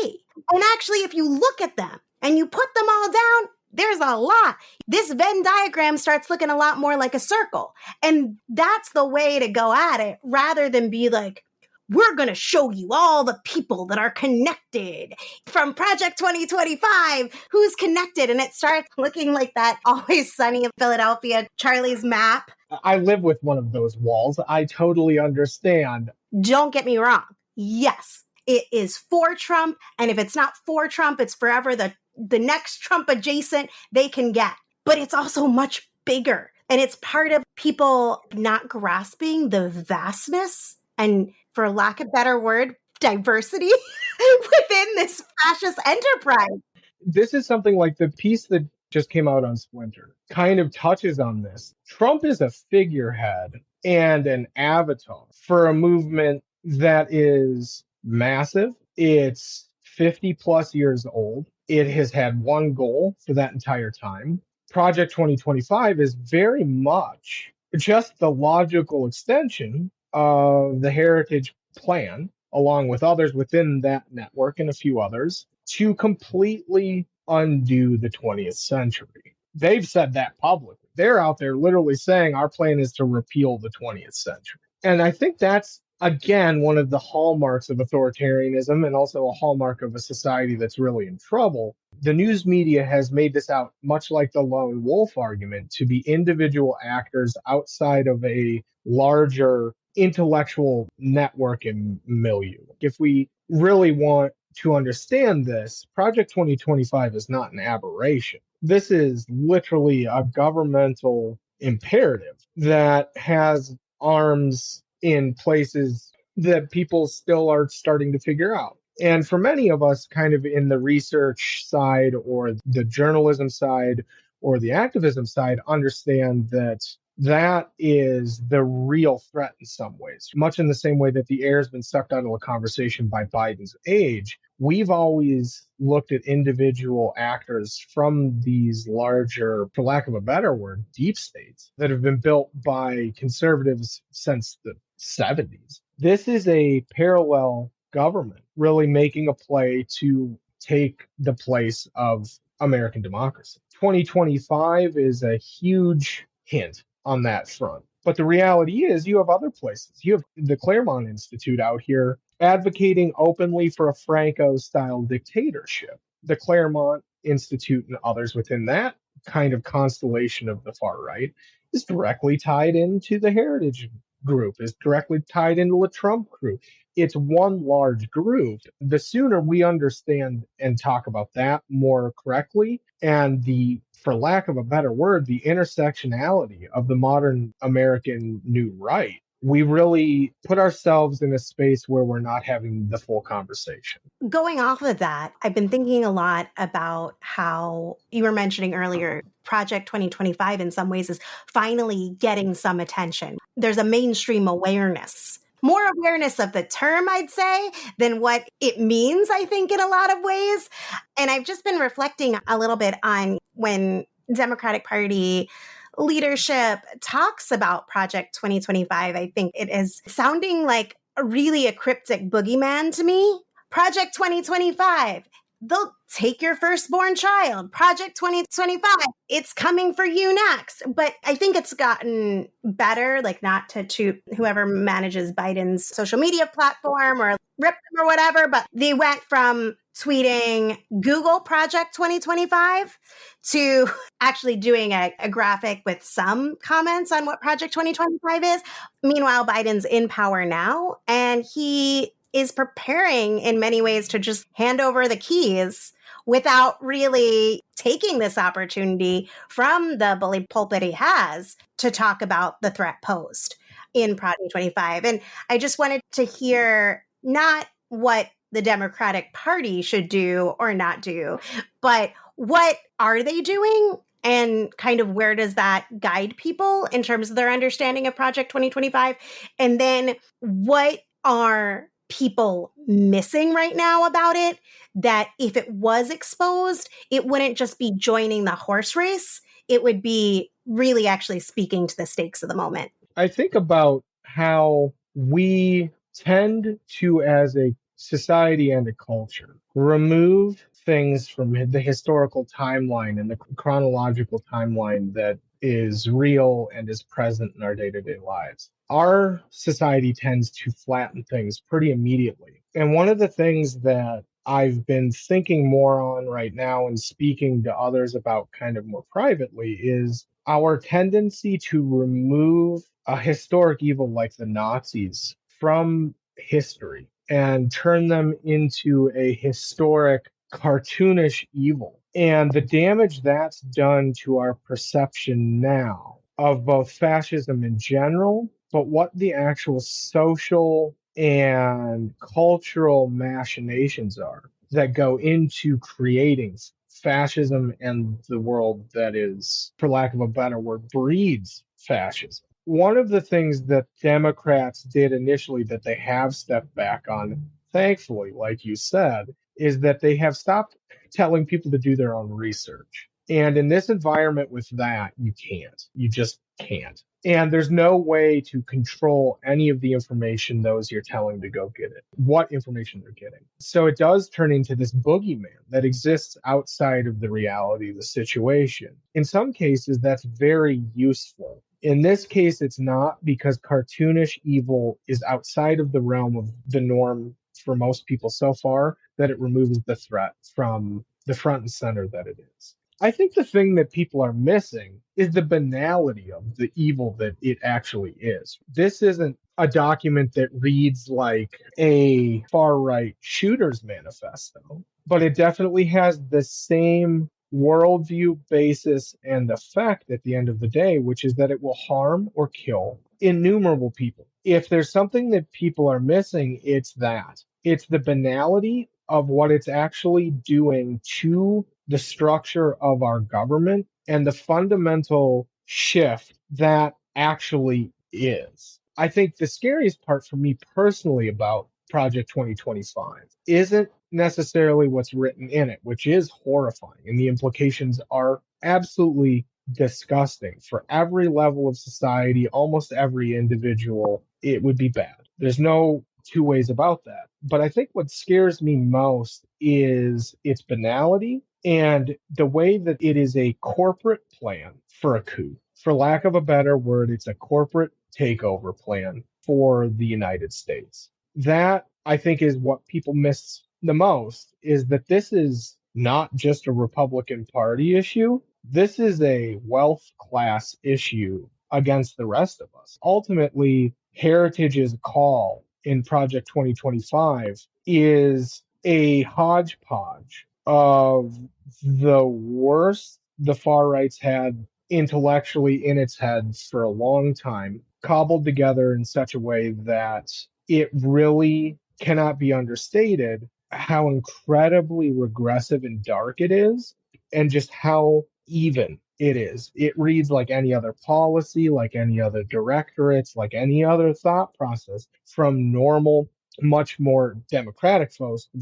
And actually, if you look at them and you put them all down, there's a lot. This Venn diagram starts looking a lot more like a circle. And that's the way to go at it, rather than be like, we're going to show you all the people that are connected from Project 2025, who's connected. And it starts looking like that Always Sunny in Philadelphia, Charlie's map. I live with one of those walls. I totally understand. Don't get me wrong. Yes, it is for Trump. And if it's not for Trump, it's forever the the next Trump adjacent they can get. But it's also much bigger. And it's part of people not grasping the vastness and, for lack of a better word, diversity within this fascist enterprise. This is something like the piece that just came out on Splinter kind of touches on this. Trump is a figurehead and an avatar for a movement that is massive. It's 50 plus years old. It has had one goal for that entire time. Project 2025 is very much just the logical extension of the Heritage Plan, along with others within that network and a few others, to completely undo the 20th century. They've said that publicly. They're out there literally saying our plan is to repeal the 20th century. And I think that's, again, one of the hallmarks of authoritarianism and also a hallmark of a society that's really in trouble. The news media has made this out, much like the lone wolf argument, to be individual actors outside of a larger intellectual network and milieu. If we really want to understand this, Project 2025 is not an aberration. This is literally a governmental imperative that has arms in places that people still are starting to figure out. And for many of us, kind of in the research side or the journalism side or the activism side, understand that that is the real threat in some ways. Much in the same way that the air has been sucked out of the conversation by Biden's age, we've always looked at individual actors from these larger, for lack of a better word, deep states that have been built by conservatives since the 70s. This is a parallel government really making a play to take the place of American democracy. 2025 is a huge hint on that front. But the reality is you have other places. You have the Claremont Institute out here advocating openly for a Franco-style dictatorship. The Claremont Institute and others within that kind of constellation of the far right is directly tied into the Heritage group, is directly tied into the Trump group. It's one large group. The sooner we understand and talk about that more correctly, and the, for lack of a better word, the intersectionality of the modern American new right, we really put ourselves in a space where we're not having the full conversation. Going off of that, I've been thinking a lot about how you were mentioning earlier, Project 2025 in some ways is finally getting some attention. There's a mainstream awareness, more awareness of the term, I'd say, than what it means, I think, in a lot of ways. And I've just been reflecting a little bit on when Democratic Party leadership talks about Project 2025. I think it is sounding like really a cryptic boogeyman to me. Project 2025. They'll take your firstborn child. Project 2025. It's coming for you next. But I think it's gotten better, like not to toot whoever manages Biden's social media platform or rip them or whatever, but they went from tweeting Google Project 2025 to actually doing a graphic with some comments on what Project 2025 is. Meanwhile, Biden's in power now, and he is preparing in many ways to just hand over the keys without really taking this opportunity from the bully pulpit he has to talk about the threat posed in Project 25. And I just wanted to hear not what the Democratic Party should do or not do, but what are they doing and kind of where does that guide people in terms of their understanding of Project 2025? And then what are people missing right now about it that if it was exposed, it wouldn't just be joining the horse race, it would be really actually speaking to the stakes of the moment? I think about how we tend to, as a society and a culture, remove things from the historical timeline and the chronological timeline that is real and is present in our day-to-day lives. Our society tends to flatten things pretty immediately. And one of the things that I've been thinking more on right now and speaking to others about kind of more privately is our tendency to remove a historic evil like the Nazis from history and turn them into a historic cartoonish evil. And the damage that's done to our perception now of both fascism in general, but what the actual social and cultural machinations are that go into creating fascism and the world that is, for lack of a better word, breeds fascism. One of the things that Democrats did initially that they have stepped back on, thankfully, like you said, is that they have stopped telling people to do their own research. And in this environment with that, you can't. You just can't. And there's no way to control any of the information those you're telling to go get it, what information they're getting. So it does turn into this boogeyman that exists outside of the reality of the situation. In some cases, that's very useful. In this case, it's not, because cartoonish evil is outside of the realm of the norm for most people so far that it removes the threat from the front and center that it is. I think the thing that people are missing is the banality of the evil that it actually is. This isn't a document that reads like a far-right shooter's manifesto, but it definitely has the same worldview basis and effect at the end of the day, which is that it will harm or kill innumerable people. If there's something that people are missing, it's that. It's the banality of what it's actually doing to the structure of our government and the fundamental shift that actually is. I think the scariest part for me personally about Project 2025 isn't necessarily what's written in it, which is horrifying, and the implications are absolutely disgusting for every level of society, almost every individual. It would be bad. There's no two ways about that. But I think what scares me most is its banality and the way that it is a corporate plan for a coup. For lack of a better word, it's a corporate takeover plan for the United States. That, I think, is what people miss the most, is that this is not just a Republican Party issue. This is a wealth class issue against the rest of us. Ultimately, Heritage's call in Project 2025 is a hodgepodge of the worst the far right's had intellectually in its head for a long time, cobbled together in such a way that it really cannot be understated how incredibly regressive and dark it is, and just how even it is. It reads like any other policy, like any other directorates, like any other thought process from normal, much more democratic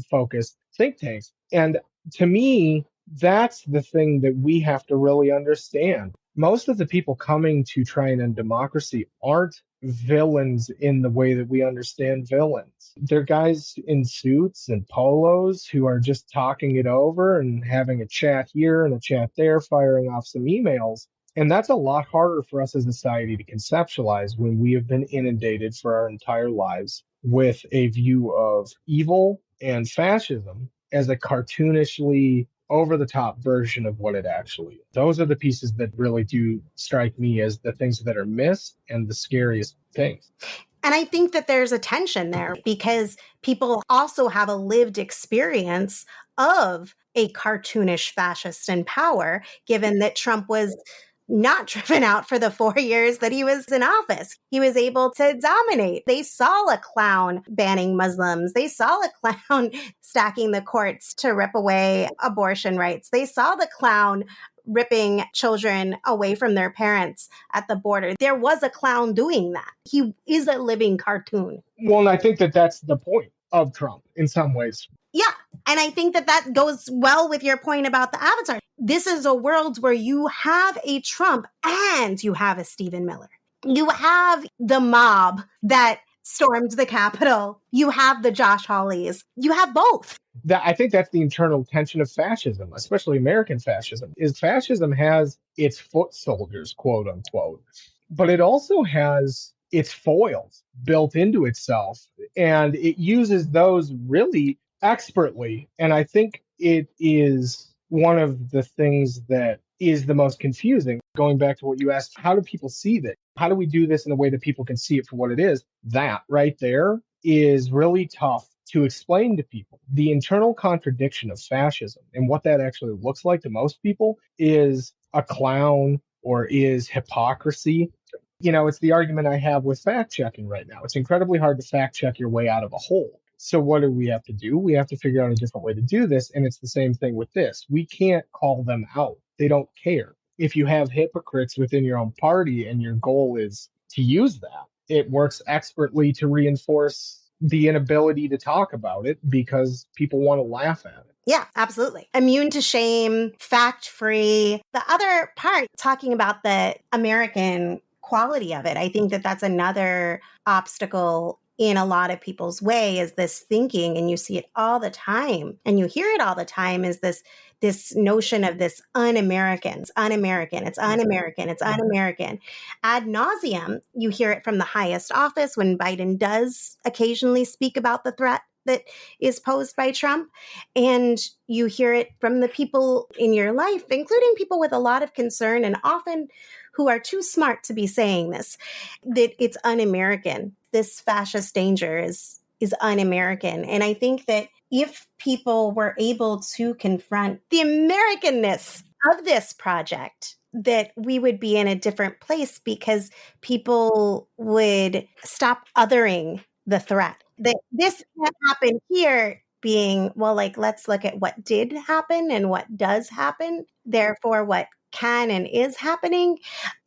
focused think tanks. And to me, that's the thing that we have to really understand. Most of the people coming to try and end democracy aren't villains in the way that we understand villains. They're guys in suits and polos who are just talking it over and having a chat here and a chat there, firing off some emails. And that's a lot harder for us as a society to conceptualize when we have been inundated for our entire lives with a view of evil and fascism as a cartoonishly over the top version of what it actually is. Those are the pieces that really do strike me as the things that are missed and the scariest things. And I think that there's a tension there because people also have a lived experience of a cartoonish fascist in power, given that Trump was not driven out for the 4 years that he was in office. He was able to dominate. They saw a clown banning Muslims. They saw a clown stacking the courts to rip away abortion rights. They saw the clown ripping children away from their parents at the border. There was a clown doing that. He is a living cartoon. Well, and I think that that's the point of Trump in some ways. Yeah. And I think that that goes well with your point about the avatar. This is a world where you have a Trump and you have a Stephen Miller. You have the mob that stormed the Capitol. You have the Josh Hawleys. You have both. I think that's the internal tension of fascism, especially American fascism, is fascism has its foot soldiers, quote unquote, but it also has its foils built into itself, and it uses those really expertly. And I think it is one of the things that is the most confusing. Going back to what you asked, how do people see that? How do we do this in a way that people can see it for what it is? That right there is really tough to explain to people the internal contradiction of fascism and what that actually looks like to most people is a clown or is hypocrisy. You know, it's the argument I have with fact checking right now. It's incredibly hard to fact check your way out of a hole. So what do we have to do? We have to figure out a different way to do this. And it's the same thing with this. We can't call them out. They don't care. If you have hypocrites within your own party and your goal is to use that, it works expertly to reinforce the inability to talk about it because people want to laugh at it. Yeah, absolutely. Immune to shame, fact-free. The other part, talking about the American quality of it, I think that that's another obstacle in a lot of people's way, is this thinking, and you see it all the time, and you hear it all the time, is this notion of this un-American, it's un-American, it's un-American, it's un-American. Ad nauseum, you hear it from the highest office when Biden does occasionally speak about the threat that is posed by Trump. And you hear it from the people in your life, including people with a lot of concern and often who are too smart to be saying this, that it's un-American. This fascist danger is un-American. And I think that if people were able to confront the Americanness of this project, that we would be in a different place because people would stop othering the threat. That this can't happen here being, well, like, let's look at what did happen and what does happen. Therefore, what can and is happening,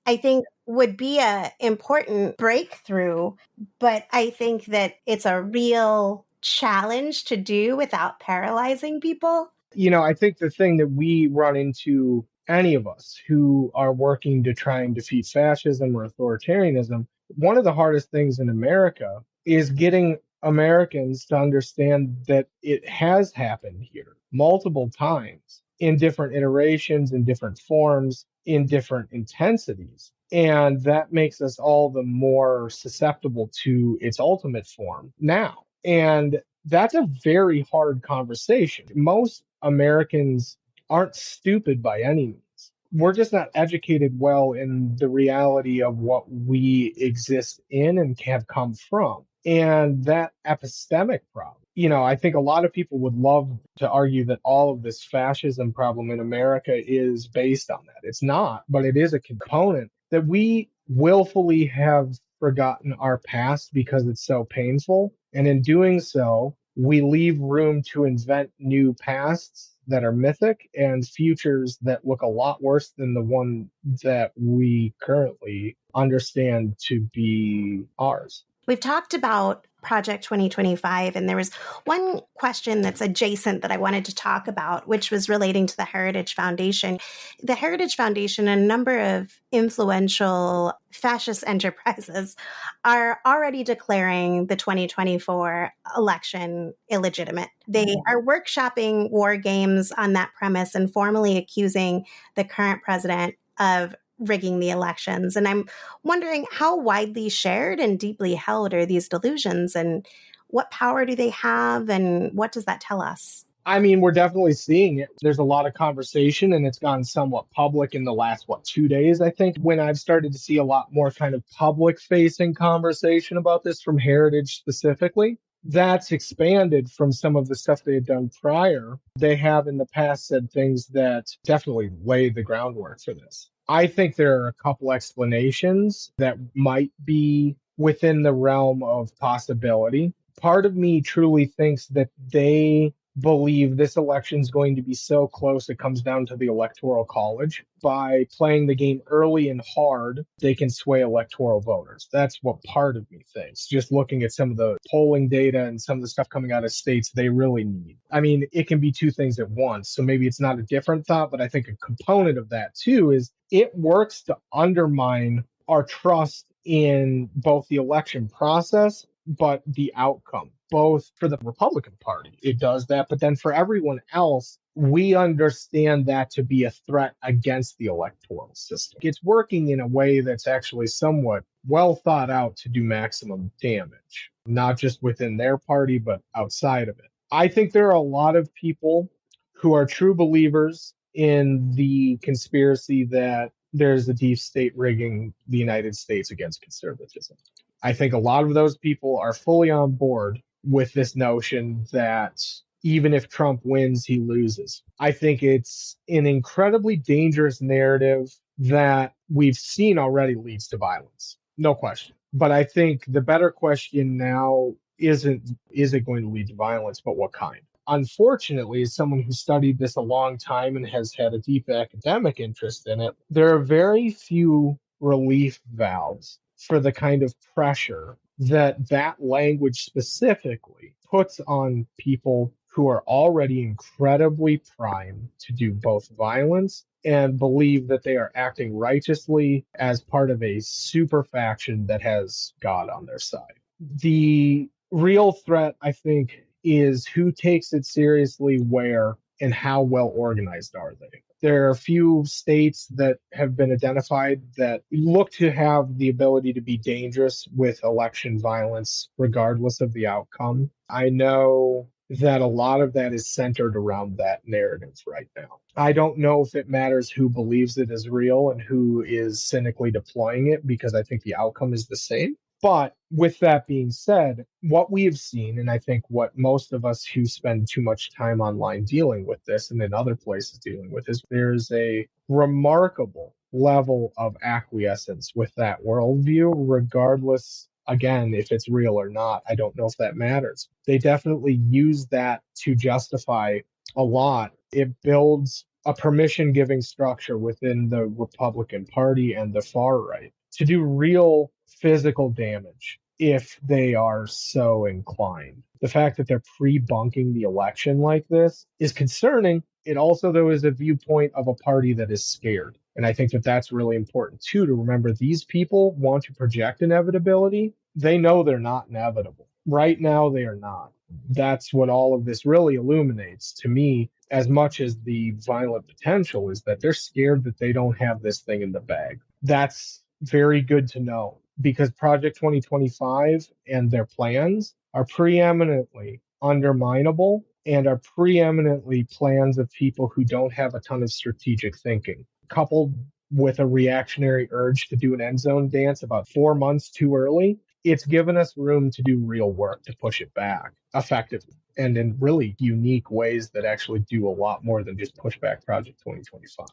I think would be a important breakthrough. But I think that it's a real challenge to do without paralyzing people. You know, I think the thing that we run into, any of us who are working to try and defeat fascism or authoritarianism, one of the hardest things in America is getting Americans to understand that it has happened here multiple times in different iterations, in different forms, in different intensities. And that makes us all the more susceptible to its ultimate form now. And that's a very hard conversation. Most Americans aren't stupid by any means. We're just not educated well in the reality of what we exist in and have come from. And that epistemic problem, you know, I think a lot of people would love to argue that all of this fascism problem in America is based on that. It's not, but it is a component that we willfully have forgotten our past because it's so painful. And in doing so, we leave room to invent new pasts that are mythic and futures that look a lot worse than the one that we currently understand to be ours. We've talked about Project 2025, and there was one question that's adjacent that I wanted to talk about, which was relating to the Heritage Foundation. The Heritage Foundation and a number of influential fascist enterprises are already declaring the 2024 election illegitimate. They are workshopping war games on that premise and formally accusing the current president of rigging the elections. And I'm wondering, how widely shared and deeply held are these delusions, and what power do they have, and what does that tell us? I mean, we're definitely seeing it. There's a lot of conversation, and it's gone somewhat public in the last, 2 days, I think, when I've started to see a lot more kind of public-facing conversation about this from Heritage specifically. That's expanded from some of the stuff they had done prior. They have in the past said things that definitely laid the groundwork for this. I think there are a couple explanations that might be within the realm of possibility. Part of me truly thinks that they believe this election is going to be so close it comes down to the Electoral College. By playing the game early and hard, they can sway electoral voters. That's what part of me thinks. Just looking at some of the polling data and some of the stuff coming out of states they really need. I mean, it can be two things at once. So maybe it's not a different thought, but I think a component of that too is it works to undermine our trust in both the election process, but the outcome, both for the Republican Party. It does that. But then for everyone else, we understand that to be a threat against the electoral system. It's working in a way that's actually somewhat well thought out to do maximum damage, not just within their party, but outside of it. I think there are a lot of people who are true believers in the conspiracy that there's a deep state rigging the United States against conservatism. I think a lot of those people are fully on board with this notion that even if Trump wins, he loses. I think it's an incredibly dangerous narrative that we've seen already leads to violence. No question. But I think the better question now isn't, is it going to lead to violence, but what kind? Unfortunately, as someone who studied this a long time and has had a deep academic interest in it, there are very few relief valves for the kind of pressure that language specifically puts on people who are already incredibly primed to do both violence and believe that they are acting righteously as part of a super faction that has God on their side. The real threat, I think, is who takes it seriously where and how well organized are they. There are a few states that have been identified that look to have the ability to be dangerous with election violence, regardless of the outcome. I know that a lot of that is centered around that narrative right now. I don't know if it matters who believes it is real and who is cynically deploying it, because I think the outcome is the same. But with that being said, what we have seen, and I think what most of us who spend too much time online dealing with this and in other places dealing with, is there's a remarkable level of acquiescence with that worldview, regardless, again, if it's real or not. I don't know if that matters. They definitely use that to justify a lot. It builds a permission giving structure within the Republican Party and the far right to do real physical damage if they are so inclined. The fact that they're pre-bunking the election like this is concerning. It also, though, is a viewpoint of a party that is scared. And I think that that's really important, too, to remember. These people want to project inevitability. They know they're not inevitable. Right now, they are not. That's what all of this really illuminates to me, as much as the violent potential, is that they're scared that they don't have this thing in the bag. That's very good to know, because Project 2025 and their plans are preeminently underminable and are preeminently plans of people who don't have a ton of strategic thinking, coupled with a reactionary urge to do an end zone dance about 4 months too early. It's given us room to do real work to push it back effectively and in really unique ways that actually do a lot more than just push back Project 2025.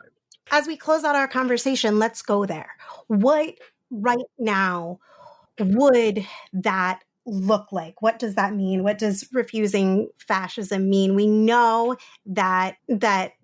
As we close out our conversation, let's go there. What right now would that look like? What does that mean? What does refusing fascism mean? We know that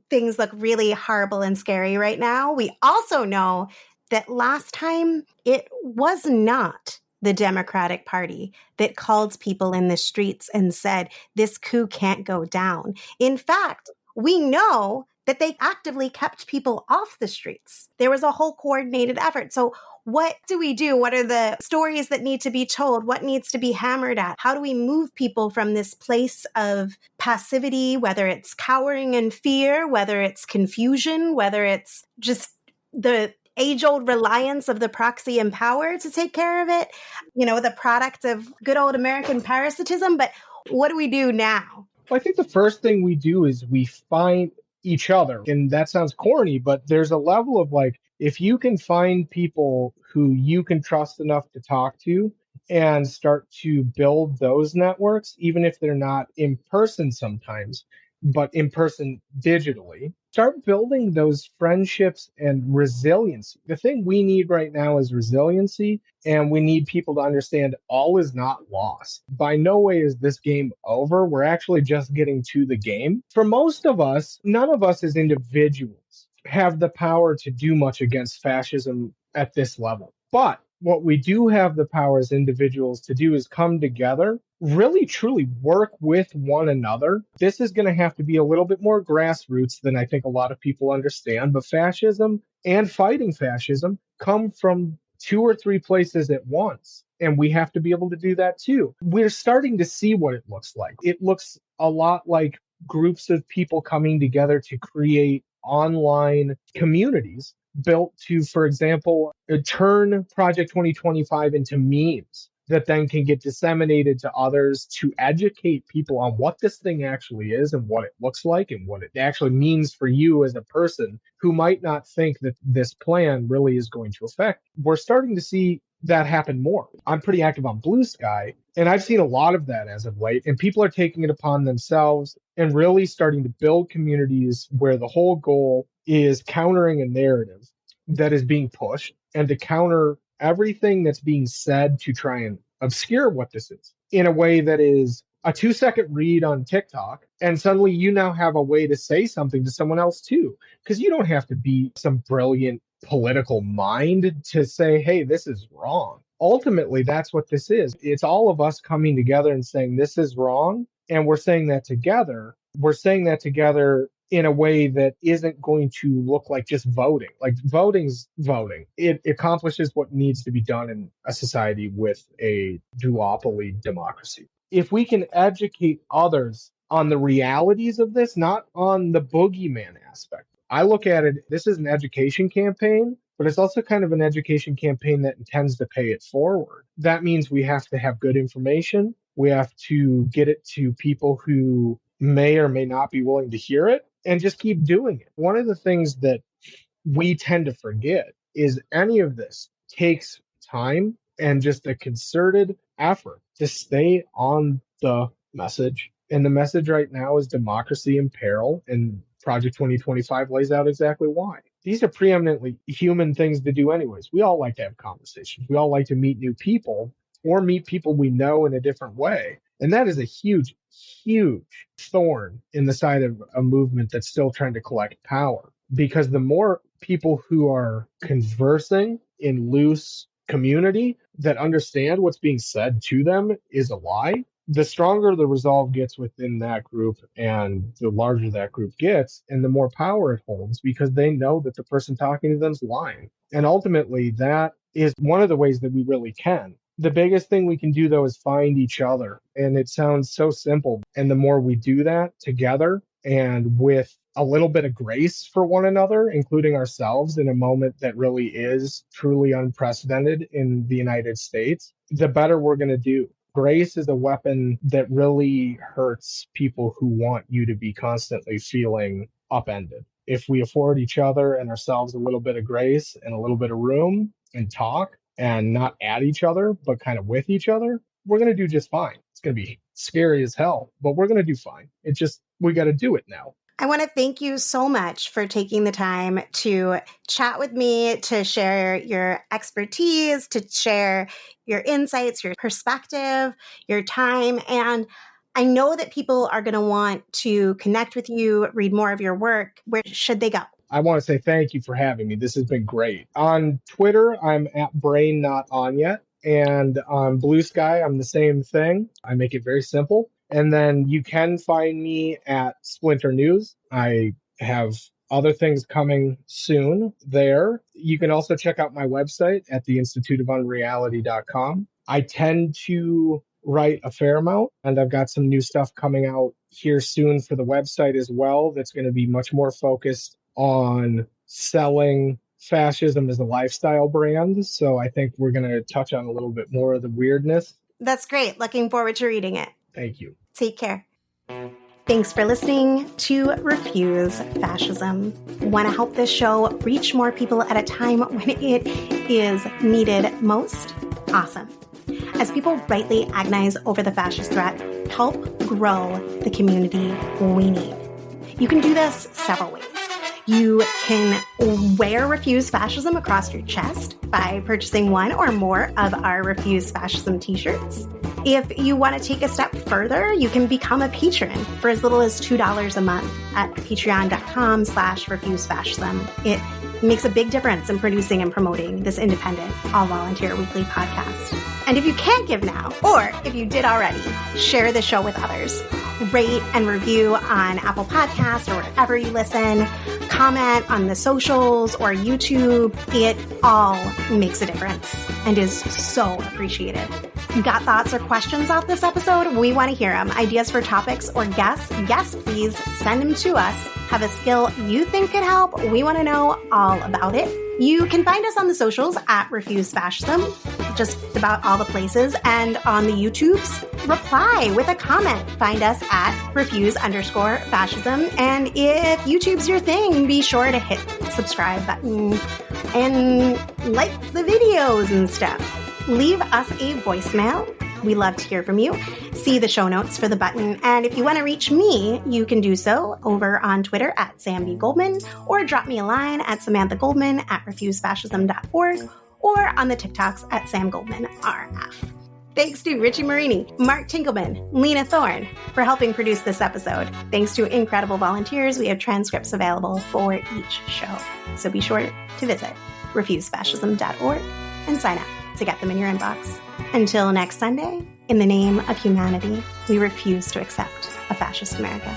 things look really horrible and scary right now. We also know that last time it was not the Democratic Party that called people in the streets and said, this coup can't go down. In fact, we know that they actively kept people off the streets. There was a whole coordinated effort. So what do we do? What are the stories that need to be told? What needs to be hammered at? How do we move people from this place of passivity, whether it's cowering in fear, whether it's confusion, whether it's just the age-old reliance of the proxy in power to take care of it, the product of good old American parasitism. But what do we do now? Well, I think the first thing we do is we find each other. And that sounds corny, but there's a level of if you can find people who you can trust enough to talk to and start to build those networks, even if they're not in person sometimes, but in person digitally, start building those friendships and resiliency. The thing we need right now is resiliency, and we need people to understand all is not lost. By no way is this game over. We're actually just getting to the game. For most of us, none of us as individuals have the power to do much against fascism at this level. But what we do have the power as individuals to do is come together, really truly work with one another. This is going to have to be a little bit more grassroots than I think a lot of people understand, but fascism and fighting fascism come from 2 or 3 places at once, and we have to be able to do that too. We're starting to see what it looks like. It looks a lot like groups of people coming together to create online communities built to, for example, turn Project 2025 into memes that then can get disseminated to others to educate people on what this thing actually is and what it looks like and what it actually means for you as a person who might not think that this plan really is going to affect. We're starting to see that happen more. I'm pretty active on Blue Sky, and I've seen a lot of that as of late, and people are taking it upon themselves and really starting to build communities where the whole goal is countering a narrative that is being pushed and to counter everything that's being said to try and obscure what this is in a way that is a 2-second read on TikTok, and suddenly you now have a way to say something to someone else too, because you don't have to be some brilliant political mind to say, hey, this is wrong. Ultimately, that's what this is. It's all of us coming together and saying this is wrong, and we're saying that together. We're saying that together in a way that isn't going to look like just voting. Like, voting's voting. It accomplishes what needs to be done in a society with a duopoly democracy. If we can educate others on the realities of this, not on the boogeyman aspect. I look at it, this is an education campaign, but it's also kind of an education campaign that intends to pay it forward. That means we have to have good information. We have to get it to people who may or may not be willing to hear it, and just keep doing it. One of the things that we tend to forget is any of this takes time and just a concerted effort to stay on the message. And the message right now is democracy in peril, and Project 2025 lays out exactly why. These are preeminently human things to do anyways. We all like to have conversations. We all like to meet new people or meet people we know in a different way. And that is a huge, huge thorn in the side of a movement that's still trying to collect power. Because the more people who are conversing in loose community that understand what's being said to them is a lie, the stronger the resolve gets within that group, and the larger that group gets, and the more power it holds, because they know that the person talking to them is lying. And ultimately, that is one of the ways that we really can. The biggest thing we can do, though, is find each other. And it sounds so simple. And the more we do that together and with a little bit of grace for one another, including ourselves in a moment that really is truly unprecedented in the United States, the better we're going to do. Grace is a weapon that really hurts people who want you to be constantly feeling upended. If we afford each other and ourselves a little bit of grace and a little bit of room and talk and not at each other, but kind of with each other, we're going to do just fine. It's going to be scary as hell, but we're going to do fine. It's just, we got to do it now. I want to thank you so much for taking the time to chat with me, to share your expertise, to share your insights, your perspective, your time. And I know that people are going to want to connect with you, read more of your work. Where should they go? I want to say thank you for having me. This has been great. On Twitter, I'm at BrainNotOnYet. And on Blue Sky, I'm the same thing. I make it very simple. And then you can find me at Splinter News. I have other things coming soon there. You can also check out my website at theinstituteofunreality.com. I tend to write a fair amount, and I've got some new stuff coming out here soon for the website as well that's going to be much more focused on selling fascism as a lifestyle brand. So I think we're going to touch on a little bit more of the weirdness. That's great. Looking forward to reading it. Thank you. Take care. Thanks for listening to Refuse Fascism. Want to help this show reach more people at a time when it is needed most? Awesome. As people rightly agonize over the fascist threat, help grow the community we need. You can do this several ways. You can wear Refuse Fascism across your chest by purchasing one or more of our Refuse Fascism T-shirts. If you want to take a step further, you can become a patron for as little as $2 a month at patreon.com/refusefascism. It makes a big difference in producing and promoting this independent, all-volunteer weekly podcast. And if you can't give now, or if you did already, share the show with others. Rate and review on Apple Podcasts or wherever you listen. Comment on the socials or YouTube. It all makes a difference and is so appreciated. You got thoughts or questions off this episode? We want to hear them. Ideas for topics or guests? Yes, please send them to us. Have a skill you think could help? We want to know all about it. You can find us on the socials at Refuse Fascism, just about all the places, and on the YouTubes. Reply with a comment. Find us at Refuse_Fascism. And if YouTube's your thing, be sure to hit the subscribe button and like the videos and stuff. leave us a voicemail. We love to hear from you. See the show notes for the button. And if you want to reach me, you can do so over on Twitter at Sam B. Goldman, or drop me a line at SamanthaGoldman@refusefascism.org, or on the TikToks at Sam Goldman RF. Thanks to Richie Marini, Mark Tinkelman, Lena Thorne for helping produce this episode. Thanks to incredible volunteers, we have transcripts available for each show. So be sure to visit refusefascism.org and sign up to get them in your inbox. Until next Sunday, in the name of humanity, we refuse to accept a fascist America.